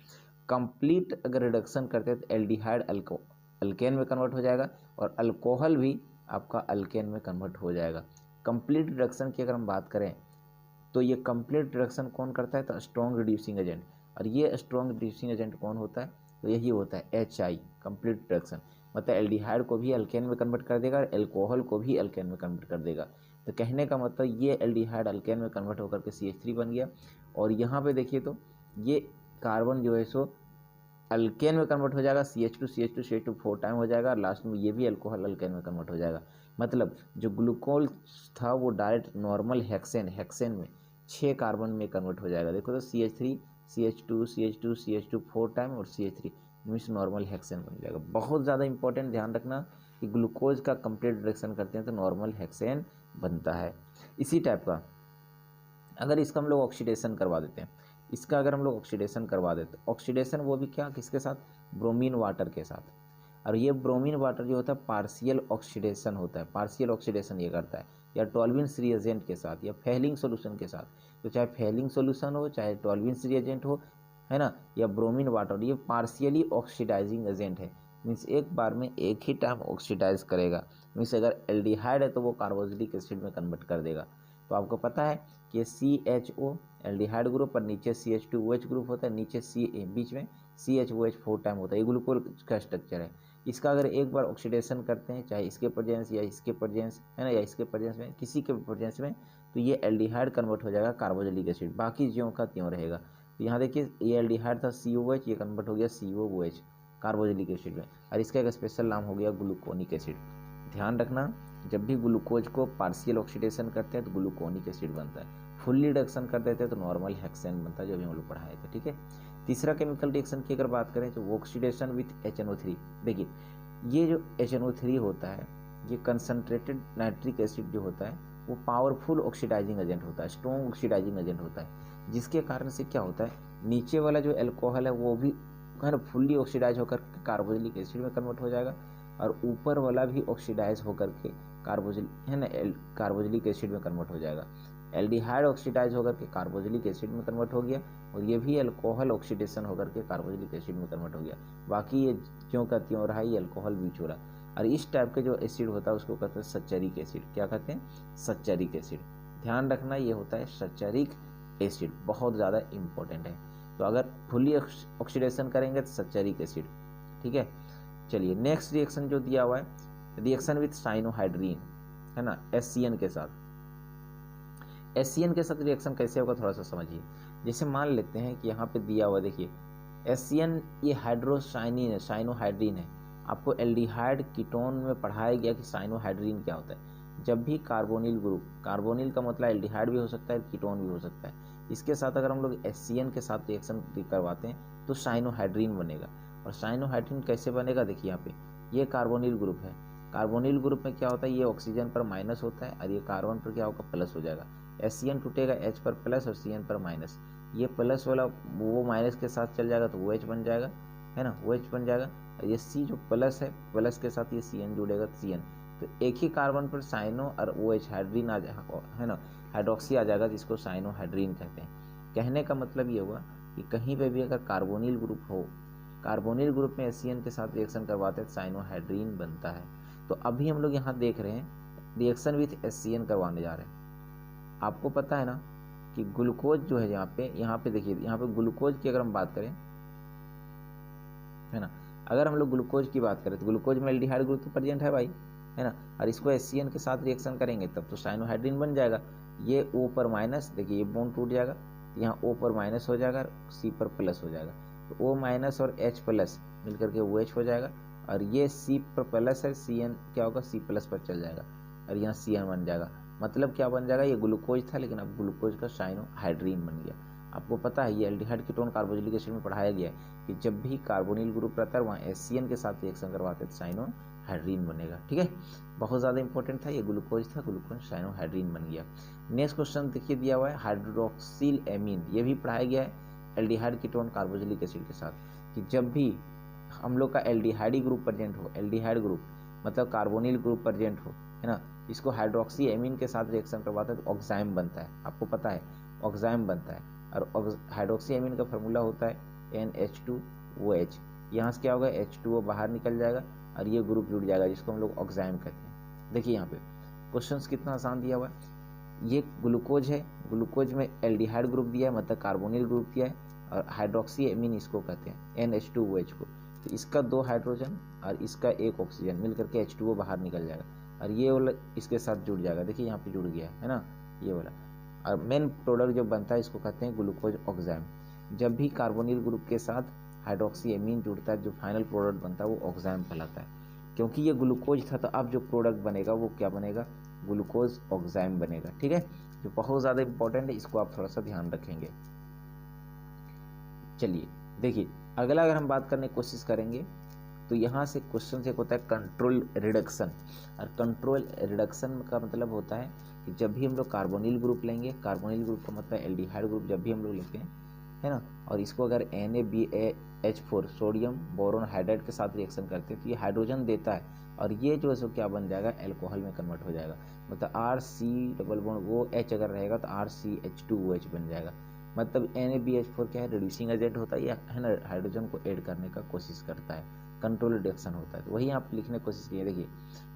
कंप्लीट अगर रिडक्शन करते हैं तो एल्डिहाइड अल्केन में कन्वर्ट हो जाएगा, और अल्कोहल भी आपका अल्केन में कन्वर्ट हो जाएगा। कंप्लीट रिडक्शन की अगर हम बात करें तो ये कंप्लीट रिडक्शन कौन करता है, तो स्ट्रॉन्ग रिड्यूसिंग एजेंट, और ये स्ट्रॉन्ग रिड्यूसिंग एजेंट कौन होता है, तो यही होता है HI कंप्लीट रिडक्शन। मतलब एल्डिहाइड को भी अल्केन में कन्वर्ट कर देगा और एल्कोहल को भी अल्केन में कन्वर्ट कर देगा। तो कहने का मतलब ये एल्डिहाइड अल्केन में कन्वर्ट होकर के CH3 बन गया, और यहाँ पे देखिए तो ये कार्बन जो है सो अल्केन में कन्वर्ट हो जाएगा, CH2 4 टाइम हो जाएगा, और लास्ट में ये भी अल्कोहल अल्केन में कन्वर्ट हो जाएगा। मतलब जो ग्लूकोज था वो डायरेक्ट नॉर्मल हेक्सेन में 6 कार्बन में कन्वर्ट हो जाएगा। देखो तो CH3 CH2 4 टाइम और CH3 मीन्स नॉर्मल हेक्सेन बन जाएगा। बहुत ज़्यादा इंपॉर्टेंट, ध्यान रखना कि ग्लूकोज का कंप्लीट रिडक्शन करते हैं तो नॉर्मल हेक्सेन बनता है। इसी टाइप का अगर इसका हम लोग ऑक्सीडेशन करवा देते हैं, इसका अगर हम लोग ऑक्सीडेशन करवा देते, ऑक्सीडेशन वो भी क्या, किसके साथ, ब्रोमीन वाटर के साथ। और ये ब्रोमीन वाटर जो होता है पार्शियल ऑक्सीडेशन होता है, पार्शियल ऑक्सीडेशन ये करता है, या टॉल्विन्स रिएजेंट के साथ या फेलिंग सॉल्यूशन के साथ। तो चाहे फेलिंग सॉल्यूशन हो चाहे टॉल्विन्स रिएजेंट हो, है ना, या ब्रोमीन वाटर, ये पार्शियली ऑक्सीडाइजिंग एजेंट है। मीन्स एक बार में एक ही टाइम ऑक्सीडाइज करेगा। मीन्स अगर एल्डिहाइड है तो वो कार्बोक्सिलिक एसिड में कन्वर्ट कर देगा। तो आपको पता है कि CHO एल्डिहाइड ग्रुप और नीचे CH2OH ग्रुप होता है, नीचे बीच में CHOH 4 टाइम होता है, ये ग्लूकोज का स्ट्रक्चर है। इसका अगर एक बार ऑक्सीडेशन करते हैं चाहे इसके प्रेजेंस या इसके प्रेजेंस, है ना, या इसके प्रेजेंस में, किसी के प्रेजेंस में, तो ये एल्डिहाइड कन्वर्ट हो जाएगा कार्बोक्सिलिक एसिड, बाकी ज्यों का त्यों रहेगा। तो यहाँ देखिए ये एल्डिहाइड था COH, ये कन्वर्ट हो गया COOH कार्बोक्सिलिक एसिड में, और इसका एक स्पेशल नाम हो गया ग्लूकोनिक एसिड। ध्यान रखना जब भी ग्लूकोज को पार्शियल ऑक्सीडेशन करते हैं तो ग्लूकोनिक एसिड बनता है, फुल्ली रिडक्शन कर देते हैं तो नॉर्मल हेक्सेन बनता है, जो भी हम लोग पढ़ाए थे। ठीक है, तीसरा केमिकल रिएक्शन की अगर बात करें तो ऑक्सीडेशन विथ HNO3। देखिए ये जो HNO3 होता है ये कंसनट्रेटेड नाइट्रिक एसिड जो होता है वो पावरफुल ऑक्सीडाइजिंग एजेंट होता है, स्ट्रॉन्ग ऑक्सीडाइजिंग एजेंट होता है, जिसके कारण से क्या होता है नीचे वाला जो एल्कोहल है वो भी फुल्ली ऑक्सीडाइज होकर कार्बोक्सिलिक एसिड में कन्वर्ट हो जाएगा, और ऊपर वाला भी ऑक्सीडाइज होकर के कार्बोक्सिलिक एसिड में कन्वर्ट हो जाएगा। एल्डिहाइड ऑक्सीडाइज होकर के कार्बोक्सिलिक एसिड में कन्वर्ट हो गया, और ये भी अल्कोहल ऑक्सीडेशन होकर के कार्बोक्सिलिक एसिड में कन्वर्ट हो गया। बाकी ये क्यों का त्यों रहा, ये अल्कोहल बीच हो रहा। और इस टाइप के जो एसिड होता है उसको कहते हैं सच्चरिक एसिड। क्या कहते हैं, सच्चरिक एसिड। ध्यान रखना ये होता है सच्चरिक एसिड, बहुत ज़्यादा इंपॉर्टेंट है। तो अगर फुल्ली ऑक्सीडेशन करेंगे तो सच्चरिक एसिड। ठीक है, चलिए नेक्स्ट रिएक्शन जो दिया हुआ है रिएक्शन विथ साइनोहाइड्रीन, है ना, SCN के साथ। SCN के साथ रिएक्शन कैसे होगा थोड़ा सा समझिए। जैसे मान लेते हैं कि यहाँ पे दिया हुआ देखिए SCN ये हाइड्रोसाइनिन है, साइनोहाइड्रीन है। आपको एल्डिहाइड कीटोन में पढ़ाया गया कि साइनोहाइड्रीन क्या होता है। जब भी कार्बोनिल ग्रुप, कार्बोनिल का मतलब एल्डिहाइड भी हो सकता है कीटोन भी हो सकता है, इसके साथ अगर हम लोग SCN के साथ रिएक्शन करवाते हैं तो साइनोहाइड्रीन बनेगा। और साइनोहाइड्रीन कैसे बनेगा, देखिए यहाँ पे ये कार्बोनिल ग्रुप है, कार्बोनिल ग्रुप में क्या होता है ये ऑक्सीजन पर माइनस होता है और ये कार्बन पर क्या होगा प्लस हो जाएगा। SCN टूटेगा H पर प्लस और CN पर माइनस, ये प्लस वाला वो माइनस के साथ चल जाएगा तो OH बन जाएगा, है ना, OH बन जाएगा। और ये C जो प्लस है, प्लस के साथ ये CN जुड़ेगा तो CN, तो एक ही कार्बन पर साइनो और OH हाइड्रीन आ जाएगा, है ना, हाइड्रोक्सी आ जाएगा, जिसको साइनोहाइड्रीन कहते हैं। कहने का मतलब ये हुआ कि कहीं पे भी अगर कार्बोनिल ग्रुप हो, कार्बोनिल ग्रुप में SCN के साथ रिएक्शन करवाते हैं साइनोहाइड्रीन बनता है। तो अभी हम लोग यहाँ देख रहे हैं रिएक्शन विथ SCN करवाने जा रहे हैं। आपको पता है ना कि ग्लूकोज जो है यहाँ पे देखिए, यहाँ पे ग्लूकोज की अगर हम बात करें, है ना, अगर हम लोग ग्लूकोज की बात करें तो ग्लूकोज में एल्डिहाइड ग्रुप तो प्रेजेंट है भाई, है ना, और इसको SCN के साथ रिएक्शन करेंगे तब तो साइनोहाइड्रीन बन जाएगा। ये O पर माइनस, देखिए ये बॉन्ड टूट जाएगा, यहाँ O पर माइनस हो जाएगा और C पर प्लस हो जाएगा, तो O माइनस और H प्लस मिलकर के OH हो जाएगा, और ये C पर प्लस है, CN क्या होगा C प्लस पर चल जाएगा और यहाँ CN बन जाएगा। मतलब क्या बन जाएगा, ये ग्लूकोज था लेकिन अब ग्लूकोज का साइनोहाइड्रीन बन गया। आपको पता है ये एल्डिहाइड कीटोन कार्बोक्सिलिक एसिड में पढ़ाया गया है कि जब भी कार्बोनिल ग्रुप रहता है वहाँ HCN के साथ रिएक्शन करवाते हैं तो साइनोहाइड्रीन बनेगा। ठीक है, बहुत ज़्यादा इंपॉर्टेंट था, ये ग्लूकोज था, ग्लूकोज साइनोहाइड्रीन बन गया। नेक्स्ट क्वेश्चन देखिए दिया हुआ है हाइड्रोक्सिल एमीन, ये भी पढ़ाया गया है एल्डिहाइड कीटोन कार्बोक्सिलिक एसिड के साथ कि जब भी हम लोग का एल्डिहाइड ग्रुप प्रेजेंट हो, एल्डिहाइड ग्रुप मतलब कार्बोनिल ग्रुप प्रेजेंट हो, है ना, इसको हाइड्रोक्सी एमीन के साथ रिएक्शन करवाता है तो ऑक्साइम बनता है। आपको पता है ऑक्साइम बनता है और हाइड्रोक्सी एमीन का फार्मूला होता है NH2OH। यहाँ से क्या होगा, H2O बाहर निकल जाएगा और ये ग्रुप जुड़ जाएगा जिसको हम लोग ऑक्साइम कहते हैं। देखिए यहाँ पे क्वेश्चन कितना आसान दिया हुआ है, ये ग्लूकोज है, ग्लूकोज में एल्डिहाइड ग्रुप दिया है मतलब कार्बोनिल ग्रुप दिया है और हाइड्रोक्सी एमीन इसको कहते हैं NH2OH को। तो इसका 2 हाइड्रोजन और इसका 1 ऑक्सीजन मिलकर के H2O बाहर निकल जाएगा और ये वाला इसके साथ जुड़ जाएगा। देखिए यहाँ पे जुड़ गया है ना ये वाला, और मेन प्रोडक्ट जो बनता है इसको कहते हैं ग्लूकोज ऑक्साइम। जब भी कार्बोनिल ग्रुप के साथ हाइड्रोक्सी एमीन जुड़ता है जो फाइनल प्रोडक्ट बनता है वो ऑक्साइम कहलाता है। क्योंकि ये ग्लूकोज था तो अब जो प्रोडक्ट बनेगा वो क्या बनेगा, ग्लूकोज ऑक्साइम बनेगा। ठीक है, जो बहुत ज़्यादा इंपॉर्टेंट है, इसको आप थोड़ा सा ध्यान रखेंगे। चलिए देखिए अगला अगर हम बात करने की कोशिश करेंगे तो यहाँ से क्वेश्चन एक होता है कंट्रोल रिडक्शन। और कंट्रोल रिडक्शन का मतलब होता है कि जब भी हम लोग कार्बोनिल ग्रुप लेंगे, कार्बोनिल ग्रुप का मतलब एल्डिहाइड ग्रुप जब भी हम लोग लेते हैं, है ना, और इसको अगर NaBaH4 सोडियम बोरोन हाइड्राइड के साथ रिएक्शन करते हैं तो ये हाइड्रोजन देता है और ये जो है सो क्या बन जाएगा, एल्कोहल में कन्वर्ट हो जाएगा। मतलब RC⋯OH अगर रहेगा तो RCH2OH बन जाएगा। मतलब NaBH4 क्या है, रिड्यूसिंग एजेंट होता है, है ना, हाइड्रोजन को ऐड करने का कोशिश करता है, कंट्रोल रिडक्शन होता है। तो वही आप लिखने की कोशिश कीजिए। देखिए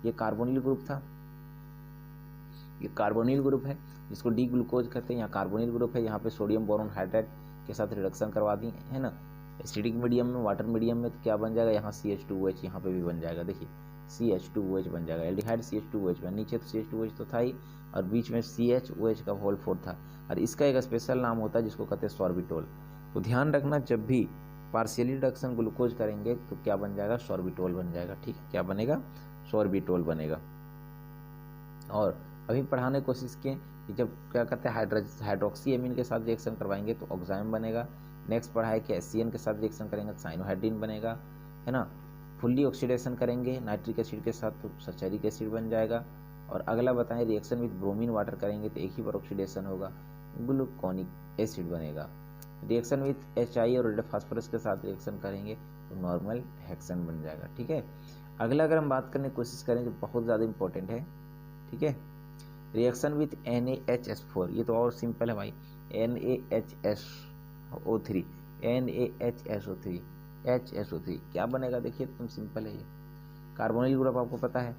ये कार्बोनिल ग्रुप था, ये कार्बोनिल ग्रुप है जिसको डी ग्लूकोज कहते हैं, यहाँ कार्बोनिल ग्रुप है, यहाँ पे सोडियम बोरोन हाइड्राइड के साथ रिडक्शन करवा दी, है ना, एसिडिक मीडियम में, वाटर मीडियम में, तो क्या बन जाएगा, यहाँ CH2OH यहाँ पे भी बन जाएगा। देखिए CH2OH बन जाएगा, एल्डिहाइड CH2OH में, नीचे तो CH2OH तो था ही और बीच में CHOH का होल 4 था और इसका एक स्पेशल नाम होता है जिसको कहते हैं सॉर्बिटोल। तो ध्यान रखना जब भी पार्शियली रिडक्शन ग्लूकोज करेंगे तो क्या बन जाएगा, सॉर्बिटोल बन जाएगा। ठीक है, क्या बनेगा, सॉर्बिटोल बनेगा। और अभी पढ़ाने की कोशिश किए कि जब क्या कहते हैं हाइड्रोक्सी एमीन के साथ रिएक्शन करवाएंगे तो ऑक्साइम बनेगा। नेक्स्ट पढ़ा है कि HCN के साथ रिएक्शन करेंगे तो साइनोहाइड्रीन बनेगा, है ना। फुल्ली ऑक्सीडेशन करेंगे नाइट्रिक एसिड के साथ तो सल्फ्यूरिक एसिड बन जाएगा। और अगला बताएं रिएक्शन विद ब्रोमीन वाटर करेंगे तो एक ही बार ऑक्सीडेशन होगा, ग्लूकोनिक एसिड बनेगा। रिएक्शन विद HI और रेड फास्फोरस के साथ रिएक्शन करेंगे तो नॉर्मल हेक्सेन बन जाएगा। ठीक है, अगला अगर हम बात करने की कोशिश करें जो बहुत ज़्यादा इंपॉर्टेंट है, ठीक है, रिएक्शन विथ NaHS4, ये तो और सिंपल है भाई, NaHSO3 HSO3 क्या बनेगा, देखिए तुम सिंपल है, ये कार्बोनिल ग्रुप आपको पता है,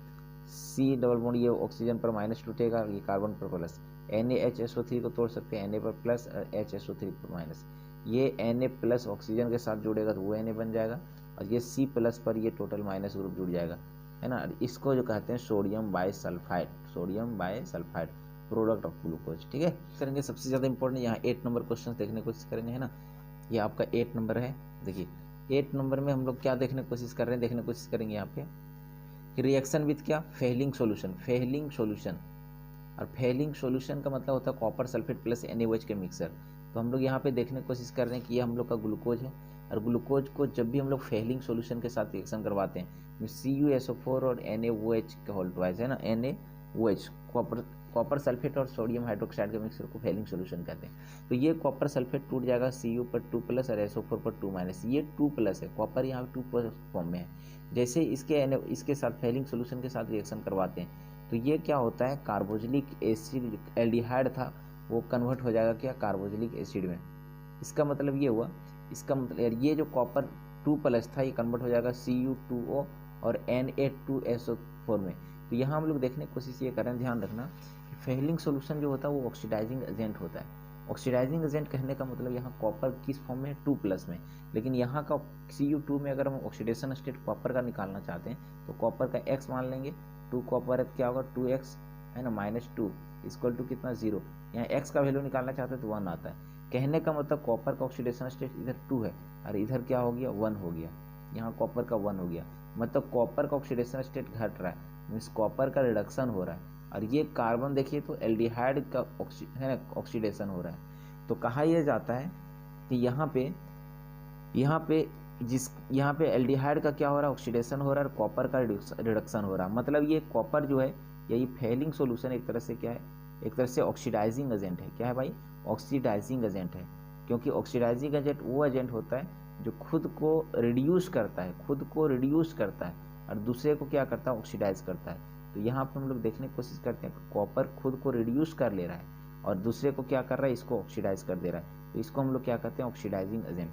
C डबल बॉन्ड ये ऑक्सीजन पर माइनस टूटेगा, ये कार्बन पर प्लस, NaHSO3 को तोड़ सकते हैं Na पर प्लस और HSO3 पर माइनस, ये Na प्लस ऑक्सीजन के साथ जुड़ेगा तो वो Na बन जाएगा और ये C प्लस पर ये टोटल माइनस ग्रुप जुड़ जाएगा, है ना। इसको जो कहते हैं sodium bisulphide, sodium bisulphide product of glucose. ठीक है, करेंगे सबसे ज़्यादा इंपॉर्टेंट यहाँ 8 नंबर क्वेश्चन देखने की कोशिश करेंगे, है ना, ये आपका 8 नंबर है। देखिए 8 नंबर में हम लोग क्या देखने की कोशिश कर रहे हैं, देखने की कोशिश करेंगे यहाँ पे कि रिएक्शन विथ क्या, फेलिंग सॉल्यूशन, फेलिंग सॉल्यूशन। और फेलिंग सॉल्यूशन का मतलब होता है कॉपर सल्फेट प्लस NaOH के मिक्सर। तो हम लोग यहाँ पे देखने की कोशिश कर रहे हैं कि ये हम लोग का ग्लूकोज है और ग्लूकोज को जब भी हम लोग फेलिंग सॉल्यूशन के साथ रिएक्शन करवाते हैं CuSO4 और NaOH का होल ट्वाइस, है ना, NaOH कॉपर सल्फेट और सोडियम हाइड्रोक्साइड के मिक्सर को फेलिंग सॉल्यूशन कहते हैं। तो ये कॉपर सल्फेट टूट जाएगा Cu पर 2 प्लस और SO4 पर 2 माइनस, ये 2 प्लस है, कॉपर यहाँ 2 प्लस फॉर्म में है। जैसे इसके साथ फेलिंग सॉल्यूशन के साथ रिएक्शन करवाते हैं तो ये क्या होता है, कार्बोक्सिलिक एसिड एल्डिहाइड था वो कन्वर्ट हो जाएगा क्या, कार्बोक्सिलिक एसिड में। इसका मतलब ये हुआ, इसका मतलब ये जो कॉपर 2 प्लस था ये कन्वर्ट हो जाएगा Cu2O और Na2SO4 में। तो यहाँ हम लोग देखने की कोशिश ये करें, ध्यान रखना कि फेलिंग सॉल्यूशन जो होता है वो ऑक्सीडाइजिंग एजेंट होता है। ऑक्सीडाइजिंग एजेंट कहने का मतलब यहाँ कॉपर किस फॉर्म में, 2 प्लस में, लेकिन यहाँ का Cu2 में अगर हम ऑक्सीडेशन स्टेट कॉपर का निकालना चाहते हैं तो कॉपर का X मान लेंगे, 2 कॉपर है क्या होगा 2X, है ना, -2 इक्वल टू कितना 0, यहाँ X का वैल्यू निकालना चाहते हैं तो 1 आता है। कहने का मतलब कॉपर का ऑक्सीडेशन स्टेट इधर 2 है और इधर क्या हो गया 1 हो गया, यहाँ कॉपर का 1 हो गया। मतलब कॉपर का ऑक्सीडेशन स्टेट घट रहा है, मीन्स कॉपर का रिडक्शन हो रहा है। और ये कार्बन देखिए तो एल्डिहाइड का है ना ऑक्सीडेशन हो रहा है। तो कहा यह जाता है कि यहाँ पे एल्डिहाइड का क्या हो रहा है, ऑक्सीडेशन हो रहा है, और कॉपर का रिडक्शन हो रहा है। मतलब ये कॉपर जो है यही फेलिंग सॉल्यूशन एक तरह से क्या है, एक तरह से ऑक्सीडाइजिंग एजेंट है। क्या है भाई, ऑक्सीडाइजिंग एजेंट है। क्योंकि ऑक्सीडाइजिंग एजेंट वो एजेंट होता है जो खुद को रिड्यूस करता है, और दूसरे को क्या करता है, ऑक्सीडाइज करता है। तो यहाँ पर हम लोग देखने की कोशिश करते हैं कॉपर खुद को रिड्यूस कर ले रहा है और दूसरे को क्या कर रहा है, इसको ऑक्सीडाइज कर दे रहा है। तो इसको हम लोग क्या कहते हैं, ऑक्सीडाइजिंग एजेंट।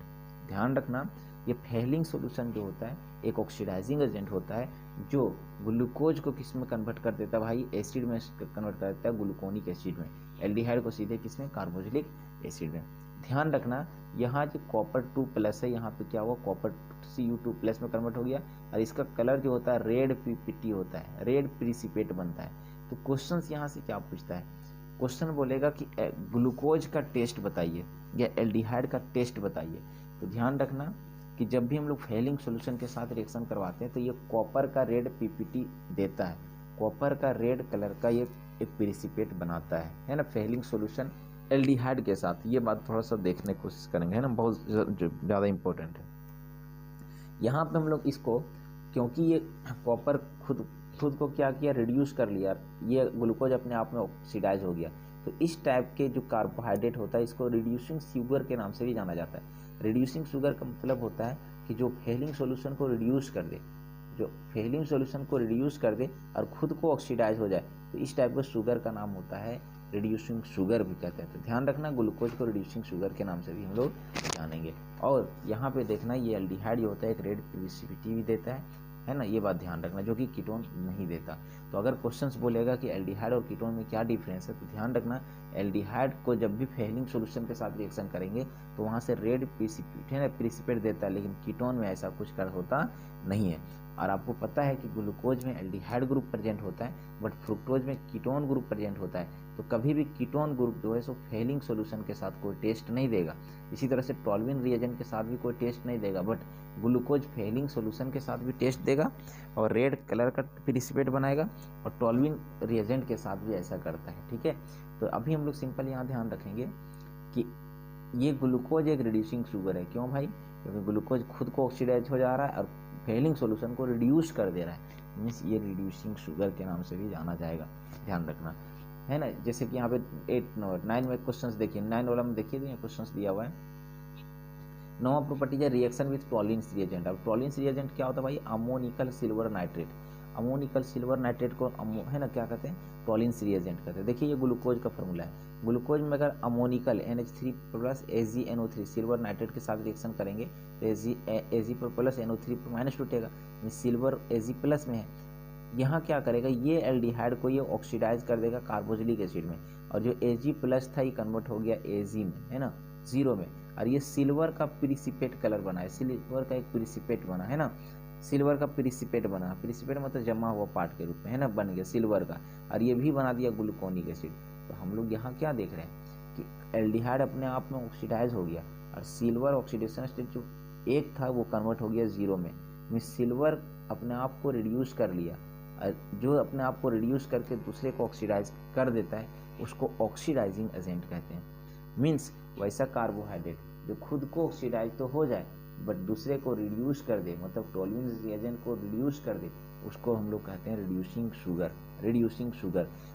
ध्यान रखना ये फेलिंग सॉल्यूशन जो होता है एक ऑक्सीडाइजिंग एजेंट होता है जो ग्लूकोज को किस में कन्वर्ट कर देता है भाई, एसिड में कन्वर्ट कर देता है, ग्लूकोनिक एसिड में। एल्डिहाइड को सीधे किस में, कार्बोक्सिलिक एसिड में। ध्यान रखना यहाँ जो कॉपर 2+ है, यहाँ पे क्या हुआ, कॉपर Cu2+ में कन्वर्ट हो गया, और इसका कलर जो होता है रेड पीपीटी होता है, रेड प्रिसिपेट बनता है। तो क्वेश्चन यहाँ से क्या पूछता है, क्वेश्चन बोलेगा कि ग्लूकोज का टेस्ट बताइए या एल्डिहाइड का टेस्ट बताइए। तो ध्यान रखना कि जब भी हम लोग फेलिंग सॉल्यूशन के साथ रिएक्शन करवाते हैं तो ये कॉपर का रेड पीपीटी देता है, कॉपर का रेड कलर का ये एक प्रिसिपेट बनाता है ना, फेलिंग सॉल्यूशन एल्डिहाइड के साथ। ये बात थोड़ा सा देखने की कोशिश करेंगे, है ना, बहुत ज़्यादा इंपॉर्टेंट है। यहाँ पे हम लोग इसको, क्योंकि ये कॉपर खुद को क्या किया, रिड्यूस कर लिया, ये ग्लूकोज अपने आप में ऑक्सीडाइज हो गया। तो इस टाइप के जो कार्बोहाइड्रेट होता है इसको रिड्यूसिंग शुगर के नाम से भी जाना जाता है। रिड्यूसिंग शुगर का मतलब होता है कि जो फेलिंग सॉल्यूशन को रिड्यूस कर दे, और खुद को ऑक्सीडाइज हो जाए, तो इस टाइप के शुगर का नाम होता है रिड्यूसिंग शुगर भी कहते हैं। तो ध्यान रखना ग्लूकोज को रिड्यूसिंग शुगर के नाम से भी हम लोग जानेंगे। और यहाँ पे देखना ये एल्डिहाइड जो होता है एक रेड प्रिसिपिटी भी देता है ना, ये बात ध्यान रखना, जो कि कीटोन नहीं देता। तो अगर क्वेश्चंस बोलेगा कि एल्डिहाइड और कीटोन में क्या डिफरेंस है, तो ध्यान रखना एल्डिहाइड को जब भी फेलिंग सॉल्यूशन के साथ रिएक्शन करेंगे तो वहाँ से रेड प्रिसिपिटेट देता है, लेकिन कीटोन में ऐसा कुछ कर होता नहीं है। और आपको पता है कि ग्लूकोज में एल्डिहाइड ग्रुप प्रेजेंट होता है, बट फ्रुक्टोज में कीटोन ग्रुप प्रेजेंट होता है। तो कभी भी कीटोन ग्रुप जो है सो फेलिंग सॉल्यूशन के साथ कोई टेस्ट नहीं देगा। इसी तरह से टॉल्विन रिएजेंट के साथ भी कोई टेस्ट नहीं देगा, बट ग्लूकोज फेलिंग सॉल्यूशन के साथ भी टेस्ट देगा और रेड कलर का प्रिसिपेट बनाएगा, और टॉल्विन रिएजेंट के साथ भी ऐसा करता है। ठीक है, तो अभी हम लोग सिंपल यहाँ ध्यान रखेंगे कि ये ग्लूकोज एक रिड्यूसिंग शुगर है। क्यों भाई, क्योंकि ग्लूकोज खुद को ऑक्सीडाइज हो जा रहा है और फेलिंग सॉल्यूशन को रिड्यूस कर दे रहा है, मीन्स ये रिड्यूसिंग शुगर के नाम से भी जाना जाएगा। ध्यान रखना, है ना। जैसे कि यहाँ पे 9 में क्वेश्चंस देखिए, 9 वाला में देखिए, तो क्वेश्चंस दिया हुआ है। 9वां प्रॉपर्टी है रिएक्शन विथ टॉलिन्स रिएजेंट। अब टॉलिन्स रिएजेंट क्या होता है भाई, ammoniacal silver nitrate. Ammoniacal silver nitrate को है ना क्या कहते हैं, टॉलिन्स रिएजेंट कहते हैं। देखिए ये ग्लूकोज का फॉर्मूला है, ग्लूकोज में अगर ammoniacal NH3+ AgNO3 silver nitrate के साथ रिएक्शन करेंगे तो Ag+ NO3- टूटेगा, सिल्वर Ag+ में है। यहाँ क्या करेगा, ये एल्डिहाइड को ये ऑक्सीडाइज कर देगा कार्बोक्सिलिक एसिड में, और जो Ag+ था ये कन्वर्ट हो गया Ag में, है ना, 0 में, और ये सिल्वर का प्रिसिपेट कलर बना है, सिल्वर का एक प्रिसिपेट बना है ना, सिल्वर का प्रिसिपेट बना, प्रिसिपेट मतलब जमा हुआ पार्ट के रूप में, है ना, बन गया सिल्वर का, और ये भी बना दिया ग्लूकोनिक एसिड। तो हम लोग यहाँ क्या देख रहे हैं कि एल्डिहाइड अपने आप में ऑक्सीडाइज हो गया, और सिल्वर ऑक्सीडेशन स्टेट जो एक था वो कन्वर्ट हो गया 0 में। सिल्वर अपने आप को रिड्यूस कर लिया, जो अपने आप को रिड्यूस करके दूसरे को ऑक्सीडाइज कर देता है उसको ऑक्सीडाइजिंग एजेंट कहते हैं। मीन्स वैसा कार्बोहाइड्रेट जो खुद को ऑक्सीडाइज तो हो जाए बट दूसरे को रिड्यूस कर दे, मतलब टॉल्विन रिएजेंट को रिड्यूस कर दे, उसको हम लोग कहते हैं रिड्यूसिंग शुगर।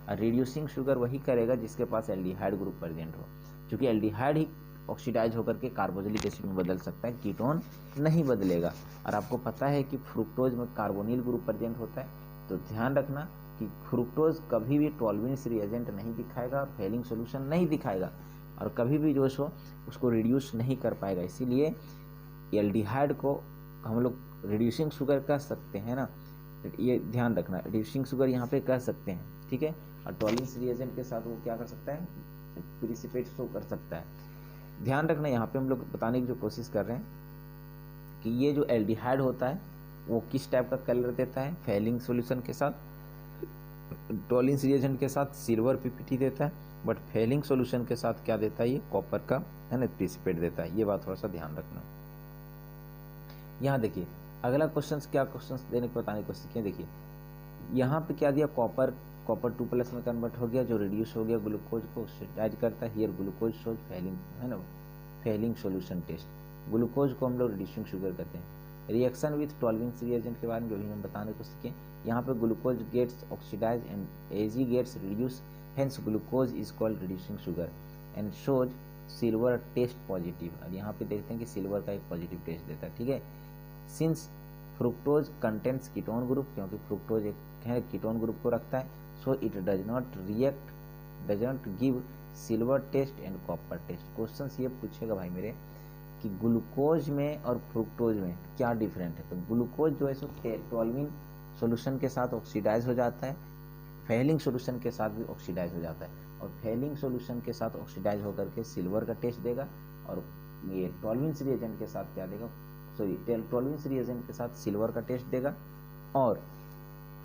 और रिड्यूसिंग शुगर वही करेगा जिसके पास एल्डिहाइड ग्रुप प्रेजेंट हो, क्योंकि एल्डिहाइड ही ऑक्सीडाइज होकर के कार्बोक्सिलिक एसिड में बदल सकता है, कीटोन नहीं बदलेगा। और आपको पता है कि फ्रुक्टोज में कार्बोनिल ग्रुप प्रेजेंट होता है। तो ध्यान रखना कि फ्रुक्टोज कभी भी टॉल्विन रिएजेंट नहीं दिखाएगा, फेलिंग सॉल्यूशन नहीं दिखाएगा, और कभी भी जो सो उसको रिड्यूस नहीं कर पाएगा। इसीलिए एल्डिहाइड को हम लोग रिड्यूसिंग शुगर कह सकते हैं ना, ये ध्यान रखना, रिड्यूसिंग शुगर यहाँ पे कह सकते हैं। ठीक है, और टॉल्विन रिएजेंट के साथ वो क्या कर सकता है, प्रिसिपेट शो कर सकता है। ध्यान रखना यहाँ पे हम लोग बताने की जो कोशिश कर रहे हैं कि ये जो एल्डिहाइड होता है वो किस टाइप का कलर देता है, फेलिंग सॉल्यूशन के साथ, टॉल्विन रिएजेंट के साथ सिल्वर पीपीटी देता है, बट फेलिंग सॉल्यूशन के साथ क्या देता है, ये कॉपर का है ना प्रिसिपेट देता है। ये बात थोड़ा सा ध्यान रखना। यहाँ देखिए अगला क्वेश्चन क्या क्वेश्चन देने को बताने को सीखें। देखिए यहाँ पे क्या दिया, कॉपर 2+ में कन्वर्ट हो गया जो रिड्यूस हो गया ग्लूकोज को ऑक्सीडाइज करता है। हियर ग्लूकोज शोज फेलिंग, है ना, फेलिंग सॉल्यूशन टेस्ट। ग्लूकोज को हम लोग रिड्यूसिंग शुगर कहते हैं। रिएक्शन विथ टॉल्विंग्स रिएजेंट के बारे में भी हम बताने को सीखें। यहाँ पे glucose gets oxidise and as he gets reduce, hence glucose is called reducing sugar and shows silver test positive. और यहाँ पे देखते हैं कि सिल्वर का एक पॉजिटिव टेस्ट देता है, ठीक है। Since fructose contents ketone group, क्योंकि फ्रुक्टोज एक है कीटोन ग्रुप को रखता है, so it does not give silver test and copper test. Question ये पूछेगा भाई मेरे कि ग्लूकोज में और फ्रुक्टोज में क्या डिफरेंट है। तो ग्लूकोज जो है सो टॉल्विन सॉल्यूशन के साथ ऑक्सीडाइज हो जाता है, फेलिंग सॉल्यूशन के साथ भी ऑक्सीडाइज हो जाता है, और फेलिंग सॉल्यूशन के साथ ऑक्सीडाइज होकर के सिल्वर का टेस्ट देगा, और ये टॉल्विन्स रिएजेंट के साथ क्या देगा, टॉल्विन्स रिएजेंट के साथ सिल्वर का टेस्ट देगा, और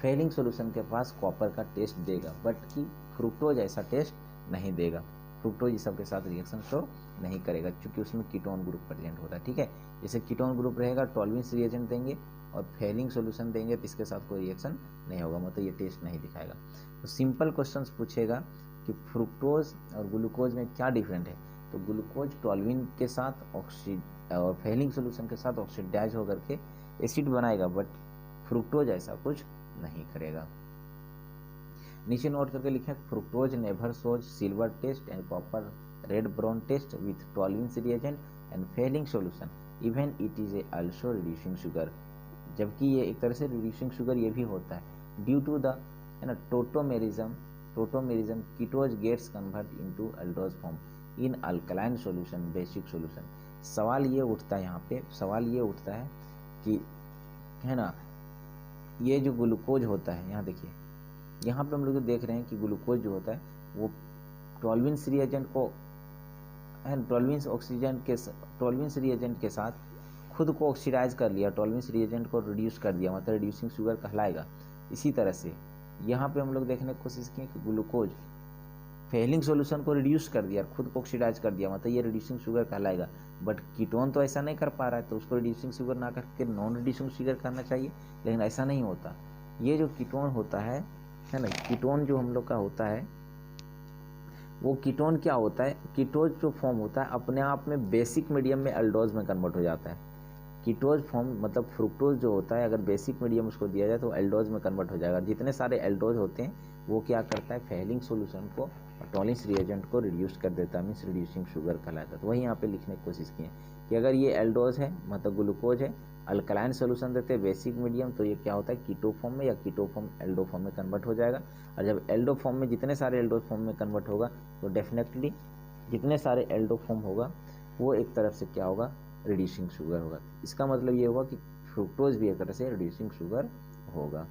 फेलिंग सॉल्यूशन के पास कॉपर का टेस्ट देगा, बट कि फ्रुक्टोज ऐसा टेस्ट नहीं देगा। फ्रुक्टोज इस सब के साथ रिएक्शन शो नहीं करेगा क्योंकि उसमें कीटोन ग्रुप प्रेजेंट होता है, ठीक है। जैसे कीटोन ग्रुप रहेगा, टॉल्विन्स रिएजेंट देंगे और फेलिंग सॉल्यूशन देंगे तो इसके साथ कोई रिएक्शन नहीं होगा, मतलब ये टेस्ट नहीं दिखाएगा। तो सिंपल क्वेश्चंस पूछेगा कि फ्रुक्टोज और ग्लूकोज में क्या डिफरेंट है। तो ग्लूकोज टॉल्विन के साथ और फेलिंग सॉल्यूशन के साथ ऑक्सीडाइज होकर के एसिड बनाएगा, बट फ्रुक्टोज ऐसा कुछ नहीं करेगा। नीचे नोट करके लिखें, fructose never shows silver test and copper red brown test with Tollens reagent and Fehling solution, even it is also reducing sugar. जबकि ये एक तरह से रिड्यूसिंग शुगर ये भी होता है ड्यू टू द, है ना, tautomerism ketose gets convert into aldose form in alkaline solution, basic solution. सवाल ये उठता है, यहाँ पे सवाल ये उठता है कि, है ना, ये जो ग्लूकोज होता है, यहाँ देखिए, यहाँ पे हम लोग देख रहे हैं कि ग्लूकोज जो होता है वो टॉल्विन्स रिएजेंट को, टॉल्विन्स रिएजेंट के साथ खुद को ऑक्सीडाइज कर लिया, टॉल्विन्स रिएजेंट को रिड्यूस कर दिया, मतलब रिड्यूसिंग शुगर कहलाएगा। इसी तरह से यहाँ पे हम लोग देखने की कोशिश की कि ग्लूकोज फेलिंग सॉल्यूशन को रिड्यूस कर दिया, खुद को ऑक्सीडाइज कर दिया, मतलब ये रिड्यूसिंग शुगर कहलाएगा। बट कीटोन तो ऐसा नहीं कर पा रहा है, तो उसको रिड्यूसिंग शुगर ना करके नॉन रिड्यूसिंग शुगर करना चाहिए, लेकिन ऐसा नहीं होता। ये जो कीटोन होता है ना, कीटोन जो हम लोग का होता है, वो कीटोन क्या होता है, कीटोज जो फॉर्म होता है अपने आप में बेसिक मीडियम में एल्डोज में कन्वर्ट हो जाता है। कीटोज फॉर्म मतलब फ्रुक्टोज जो होता है, अगर बेसिक मीडियम उसको दिया जाए तो एल्डोज में कन्वर्ट हो जाएगा। जितने सारे एल्डोज होते हैं वो क्या करता है, फेलिंग सॉल्यूशन को और टॉलिन्स रिएजेंट को रिड्यूस कर देता है, मीन्स रिड्यूसिंग शुगर कहलाता है। तो वही यहाँ पे लिखने की कोशिश की है कि अगर ये एल्डोज है, मतलब ग्लूकोज है, अल्कलाइन सॉल्यूशन देते हैं बेसिक मीडियम, तो ये क्या होता है, कीटो फॉर्म में या कीटो फॉर्म एल्डो फॉर्म में कन्वर्ट हो जाएगा। और जब एल्डो फॉर्म में जितने सारे एल्डो फॉर्म में कन्वर्ट होगा तो डेफिनेटली जितने सारे एल्डो फॉर्म होगा वो एक तरफ से क्या होगा, रिड्यूसिंग शुगर होगा। इसका मतलब ये होगा कि फ्रुक्टोज भी एक तरह से रिड्यूसिंग शुगर होगा।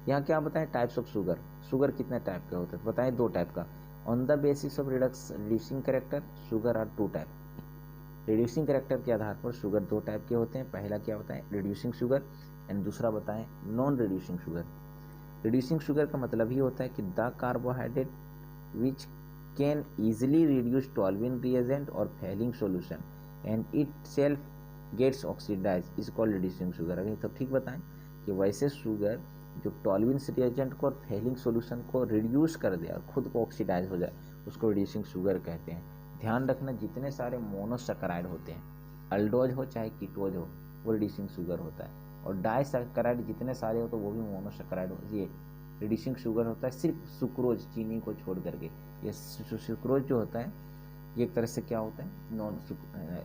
यहाँ क्या बताएं, टाइप्स ऑफ शुगर, शुगर कितने टाइप के होते हैं बताएं, 2 टाइप का। On the basis of reducing character sugar are 2 type. Reducing character के आधार पर शुगर 2 टाइप के होते हैं। पहला क्या बताएं, रिड्यूसिंग शुगर, एंड दूसरा बताएं non reducing sugar. Reducing sugar का मतलब ये होता है कि the carbohydrate which can easily reduce Tollen reagent और Fehling solution and itself gets oxidise is called reducing sugar. अगर तो ठीक बताएं कि वैसे शुगर जो टॉल्विन्स रिएजेंट को और फेलिंग सॉल्यूशन को रिड्यूस कर दे और खुद को ऑक्सीडाइज हो जाए उसको रिड्यूसिंग शुगर कहते हैं। ध्यान रखना, जितने सारे मोनोसैकेराइड होते हैं, अल्डोज हो चाहे कीटोज हो, वो रिड्यूसिंग शुगर होता है। और डाइसैकेराइड जितने सारे हो तो वो भी मोनोसैकेराइड हो, ये रिड्यूसिंग शुगर होता है, सिर्फ सुक्रोज चीनी को छोड़ करके। ये सुक्रोज जो होता है ये एक तरह से क्या होता है, नॉन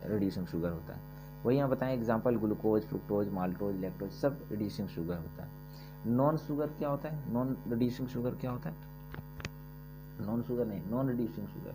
रिड्यूसिंग शुगर होता है। वही यहाँ बताएं example, glucose, fructose, maltose, lactose सब रिड्यूसिंग शुगर होता है। नॉन शुगर क्या होता है, नॉन रिड्यूसिंग शुगर क्या होता है, नॉन शुगर नहीं, non reducing sugar.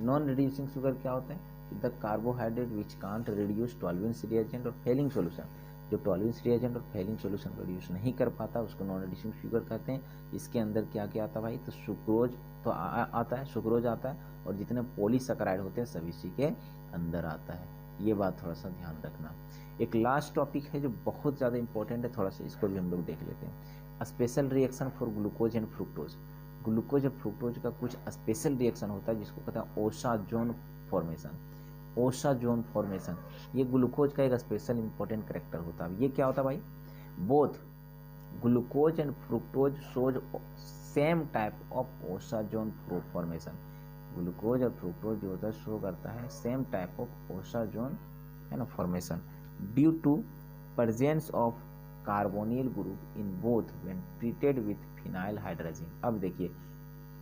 Non reducing sugar क्या होता है, the carbohydrate which can't reduce Tollens reagent और फेलिंग सॉल्यूशन। जो टॉल्विन्स रिएजेंट और फेलिंग सॉल्यूशन रिड्यूस नहीं कर पाता उसको नॉन रिड्यूसिंग शुगर कहते हैं। इसके अंदर क्या क्या आता है भाई, तो सुक्रोज तो आता है, सुक्रोज आता है, और जितने पॉलीसैकेराइड होते हैं सभी इसी के अंदर आता है। ये बात थोड़ा सा ध्यान रखना। एक लास्ट टॉपिक है जो बहुत ज़्यादा इंपॉर्टेंट है, थोड़ा सा इसको भी हम लोग देख लेते हैं। Special reaction for glucose and fructose. Glucose और फ्रुक्टोज का कुछ स्पेशल रिएक्शन होता है जिसको कहते हैं ओसाजोन फॉर्मेशन। ओसाजोन फॉर्मेशन ये ग्लूकोज का एक स्पेशल इंपॉर्टेंट कैरेक्टर होता है। ये क्या होता है भाई, both glucose and fructose shows same type of osazone formation. Glucose और फ्रुक्टोज जो होता है शो करता है सेम टाइप ऑफ ओसाजोन है ना formation due to presence of carbonyl group in both when treated with phenyl hydrogen. अब देखिए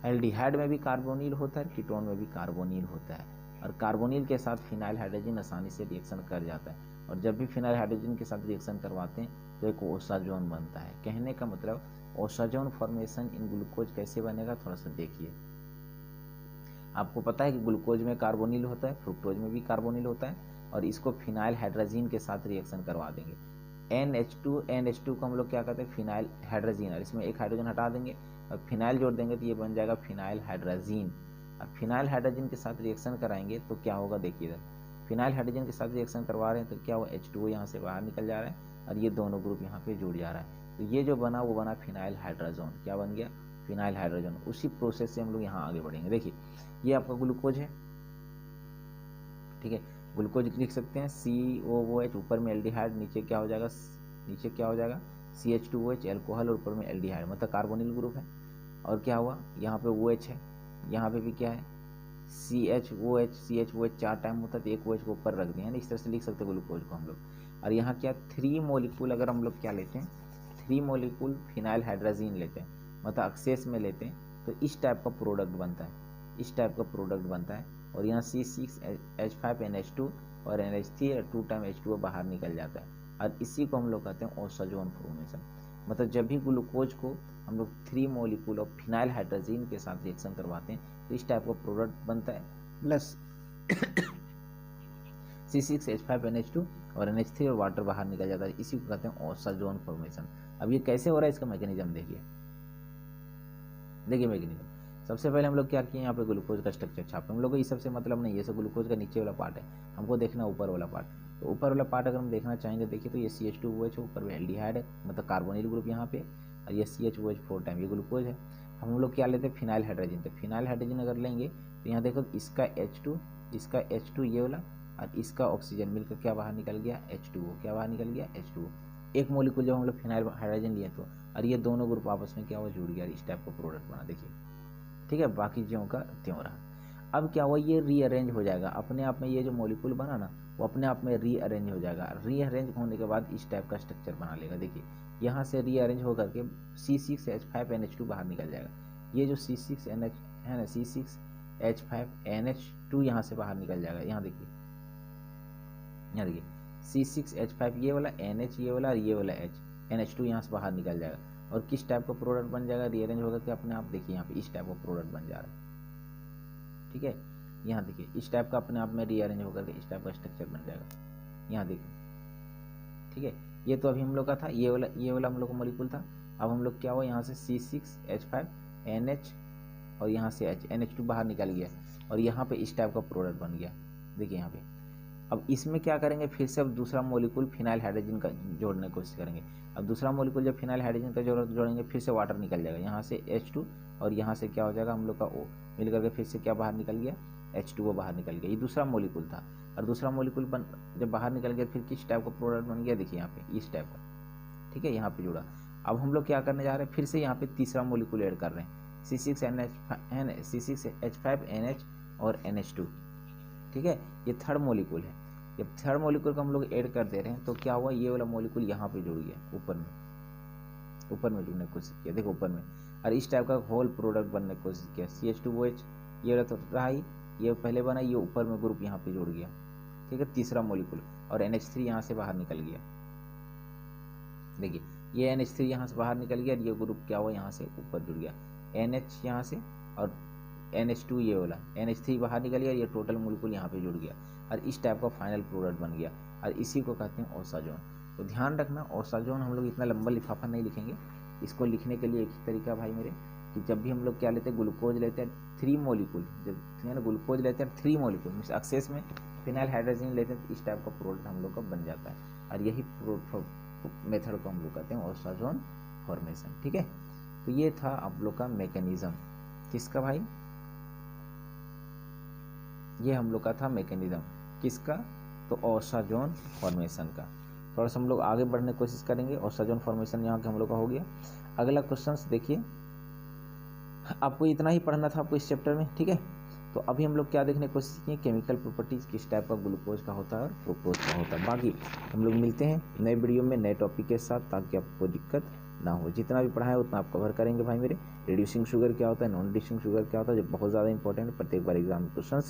एल्डिहाइड में भी कार्बोनिल होता है, कीटोन में भी कार्बोनिल होता है, और कार्बोनिल के साथ फिनाइल हाइड्रोजन आसानी से रिएक्शन कर जाता है, और जब भी फिनाइल हाइड्रोजन के साथ रिएक्शन करवाते हैं तो एक ओसाजोन बनता है। कहने का मतलब ओसाजोन फॉर्मेशन इन ग्लूकोज कैसे बनेगा, थोड़ा सा देखिए। आपको पता है कि ग्लूकोज में कार्बोनिल होता है, फ्रुक्टोज में भी कार्बोनिल होता है, और इसको फिनाइल हाइड्रोजन के साथ रिएक्शन करवा देंगे। NH2 को हम लोग क्या कहते हैं, फिनाइल हाइड्रोजन, और इसमें एक हाइड्रोजन हटा देंगे और फिनाइल जोड़ देंगे तो ये बन जाएगा फिनाइल हाइड्रोजन। और फिनाइल हाइड्रोजन के साथ रिएक्शन कराएंगे तो क्या होगा, देखिए इधर फिनाइल हाइड्रोजन के साथ रिएक्शन करवा रहे हैं तो क्या हुआ, H2O यहाँ से बाहर निकल जा रहा है और ये दोनों ग्रुप यहाँ पे जुड़ जा रहा है, तो ये जो बना वो बना फिनाइल हाइड्रोजन। क्या बन गया, फिनाइल हाइड्रोजन। उसी प्रोसेस से हम लोग यहाँ आगे बढ़ेंगे। देखिए ये आपका ग्लूकोज है, ठीक है, ग्लूकोज लिख सकते हैं COOH, ऊपर में एल्डिहाइड, नीचे क्या हो जाएगा, CH2OH एल्कोहल, और ऊपर में एल्डिहाइड मतलब कार्बोनिल ग्रुप है। और क्या हुआ, यहाँ पे OH है, यहाँ पे भी क्या है CHOH 4 टाइम होता है तो एक OH को ऊपर रख दिया है ना, इस तरह से लिख सकते हैं ग्लूकोज को हम लोग। और यहाँ क्या 3 मॉलिक्यूल, अगर हम लोग क्या लेते हैं 3 मॉलिक्यूल फिनाइल हाइड्रोजन लेते हैं, मतलब एक्सेस में लेते हैं तो इस टाइप का प्रोडक्ट बनता है, इस टाइप का प्रोडक्ट बनता है। और यहाँ C6H5NH2 और NH3 और 2 टाइम H2O बाहर निकल जाता है, और इसी को हम लोग कहते हैं ओसाजोन फॉर्मेशन। मतलब जब भी ग्लूकोज को हम लोग 3 मॉलिक्यूल ऑफ फिनाइल हाइड्रोजन के साथ रिएक्शन करवाते हैं तो इस टाइप का प्रोडक्ट बनता है, प्लस C6H5NH2 और NH3 और वाटर बाहर निकल जाता है, इसी को कहते हैं ओसाजोन फॉर्मेशन। अब ये कैसे हो रहा है, इसका मैकेनिज्म देखिए मैकेनिज्म। सबसे पहले हम लोग क्या किए, यहाँ पे ग्लूकोज का स्ट्रक्चर छापे। हम लोग को ये सबसे मतलब नहीं, ये सब ग्लूकोज का नीचे वाला पार्ट है, हमको देखना ऊपर वाला पार्ट। तो ऊपर वाला पार्ट अगर हम देखना चाहेंगे, देखिए तो ये CH2OH है, ऊपर में एल्डिहाइड है मतलब कार्बोनिल ग्रुप यहाँ पे, और ये CHOH 4 टाइम ये ग्लूकोज है। हम लोग क्या लेते हैं, फिनाइल हाइड्रोजन। तो फिनाइल हाइड्रोजन अगर लेंगे तो यहाँ देखो इसका H2 ये वाला, और इसका ऑक्सीजन मिलकर क्या बाहर निकल गया, H2O। क्या बाहर निकल गया, H2O। एक मॉलिक्यूल जब हम लोग फिनाइल हाइड्रोजन लिए तो, और ये दोनों ग्रुप आपस में क्या हुआ, जुड़ गया, इस टाइप का प्रोडक्ट बना, देखिए ठीक है। बाकी ज्यों का त्यों रहा। अब क्या हुआ, ये रीअरेंज हो जाएगा अपने आप में, ये जो मॉलिक्यूल बना ना वो अपने आप में रीअरेंज हो जाएगा। रीअरेंज होने के बाद इस टाइप का स्ट्रक्चर बना लेगा। देखिए यहाँ से रीअरेंज होकर के C6H5NH2 बाहर निकल जाएगा। ये जो C6NH है ना, C6H5NH2 यहाँ से बाहर निकल जाएगा। यहाँ देखिए C6H5 ये वाला, NH ये वाला, और ये वाला NH2 यहाँ से बाहर निकल जाएगा। और किस टाइप का प्रोडक्ट बन जाएगा, रीअरेंज होकर के अपने आप, देखिए यहाँ पे इस टाइप का प्रोडक्ट बन जा रहा है, ठीक है। यहाँ देखिए इस टाइप का अपने आप में रीअरेंज होकर के इस टाइप का स्ट्रक्चर बन जाएगा, यहाँ देखिए, ठीक है। ये तो अभी हम लोग का था, ये वाला हम लोग का मॉलिक्यूल था। अब हम लोग क्या हुआ, यहाँ से C6H5NH और यहाँ से NH2 बाहर निकल गया, और यहाँ पे इस टाइप का प्रोडक्ट बन गया, देखिए यहाँ पे। अब इसमें क्या करेंगे, फिर से अब दूसरा मॉलिक्यूल फिनाइल हाइड्रोजन का जोड़ने की कोशिश करेंगे। अब दूसरा मॉलिक्यूल जब फिनाइल हाइड्रोजन का जोड़ेंगे फिर से वाटर निकल जाएगा, यहाँ से H2 और यहाँ से क्या हो जाएगा हम लोग का O मिल करके फिर से क्या बाहर निकल गया, H2O बाहर निकल गया। ये दूसरा मॉलिक्यूल था, और दूसरा मॉलिक्यूल जब बाहर निकल गया फिर किस टाइप का प्रोडक्ट बन गया, देखिए यहाँ पे इस टाइप का, ठीक है, यहाँ पे जुड़ा। अब हम लोग क्या करने जा रहे हैं, फिर से यहाँ पे तीसरा मॉलिक्यूल ऐड कर रहे हैं, C6H5NH और NH2, ठीक है। ये थर्ड मॉलिक्यूल है। जब थर्ड मॉलिक्यूल को हम लोग ऐड कर दे रहे हैं तो क्या हुआ, ये वाला मॉलिक्यूल यहाँ पे जुड़ गया, ऊपर में जुड़ने की कोशिश किया, देखो ऊपर में, और इस टाइप का होल प्रोडक्ट बनने की कोशिश किया। CH2OH ये वाला तो रहा ही, ये पहले बना, ये ऊपर में ग्रुप यहाँ पे जुड़ गया, ठीक है, तीसरा मॉलिक्यूल, और NH3 यहाँ से बाहर निकल गया। देखिए ये NH3 यहाँ से बाहर निकल गया, और ये ग्रुप क्या हुआ, यहाँ से ऊपर जुड़ गया, NH यहाँ से, और NH2 ये वाला, NH3 बाहर निकल गया, ये टोटल मॉलिक्यूल यहाँ पे जुड़ गया, और इस टाइप का फाइनल प्रोडक्ट बन गया, और इसी को कहते हैं ओसाजोन। तो ध्यान रखना, ओसाजोन हम लोग इतना लंबा लिफाफा नहीं लिखेंगे, इसको लिखने के लिए एक ही तरीका भाई मेरे, कि जब भी हम लोग क्या लेते हैं, ग्लूकोज लेते हैं 3 मॉलिक्यूल, जब है ना ग्लूकोज लेते हैं 3 मॉलिक्यूल मीन्स एक्सेस में फिनाइल हाइड्रोजन लेते हैं तो इस टाइप का प्रोडक्ट हम लोग का बन जाता है, और यही मेथड को हम लोग कहते हैं ओसाजोन फॉर्मेशन, ठीक है। तो ये था आप लोग का मैकेनिज्म, किसका भाई, ये हम लोग का था मैकेनिज्म, किसका, तो ओसाजोन फॉर्मेशन का। थोड़ा सा हम लोग आगे बढ़ने की कोशिश करेंगे। और सजोन फॉर्मेशन यहाँ के हम लोग का हो गया। अगला क्वेश्चन देखिए, आपको इतना ही पढ़ना था आपको इस चैप्टर में, ठीक है। तो अभी हम लोग क्या देखने की कोशिश की, केमिकल प्रॉपर्टीज़ किस टाइप का ग्लूकोज का होता है और फ्रुक्टोज का होता है। बाकी हम लोग मिलते हैं नए वीडियो में नए टॉपिक के साथ, ताकि आपको दिक्कत ना हो। जितना भी पढ़ा है उतना आप कवर करेंगे भाई मेरे। रिड्यूसिंग शुगर क्या होता है, नॉन रिड्यूसिंग शुगर क्या होता है, जो बहुत ज़्यादा इंपॉर्टेंट है, प्रत्येक बार एग्जाम में क्वेश्चन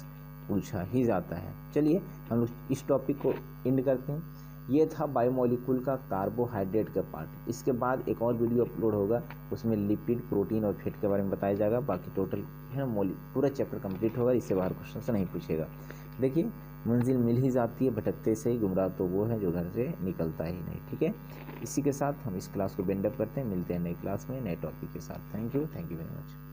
पूछा ही जाता है। चलिए हम लोग इस टॉपिक को एंड करते हैं। ये था बायोमोलिक्यूल का कार्बोहाइड्रेट का पार्ट। इसके बाद एक और वीडियो अपलोड होगा, उसमें लिपिड, प्रोटीन और फैट के बारे में बताया जाएगा। बाकी टोटल है पूरा चैप्टर कंप्लीट होगा, इससे बाहर क्वेश्चन से नहीं पूछेगा। देखिए, मंजिल मिल ही जाती है भटकते से ही, गुमराह तो वो है जो घर से निकलता ही नहीं, ठीक है। इसी के साथ हम इस क्लास को बेंड अप करते हैं। मिलते हैं नई क्लास में नए टॉपिक के साथ। Thank you very much.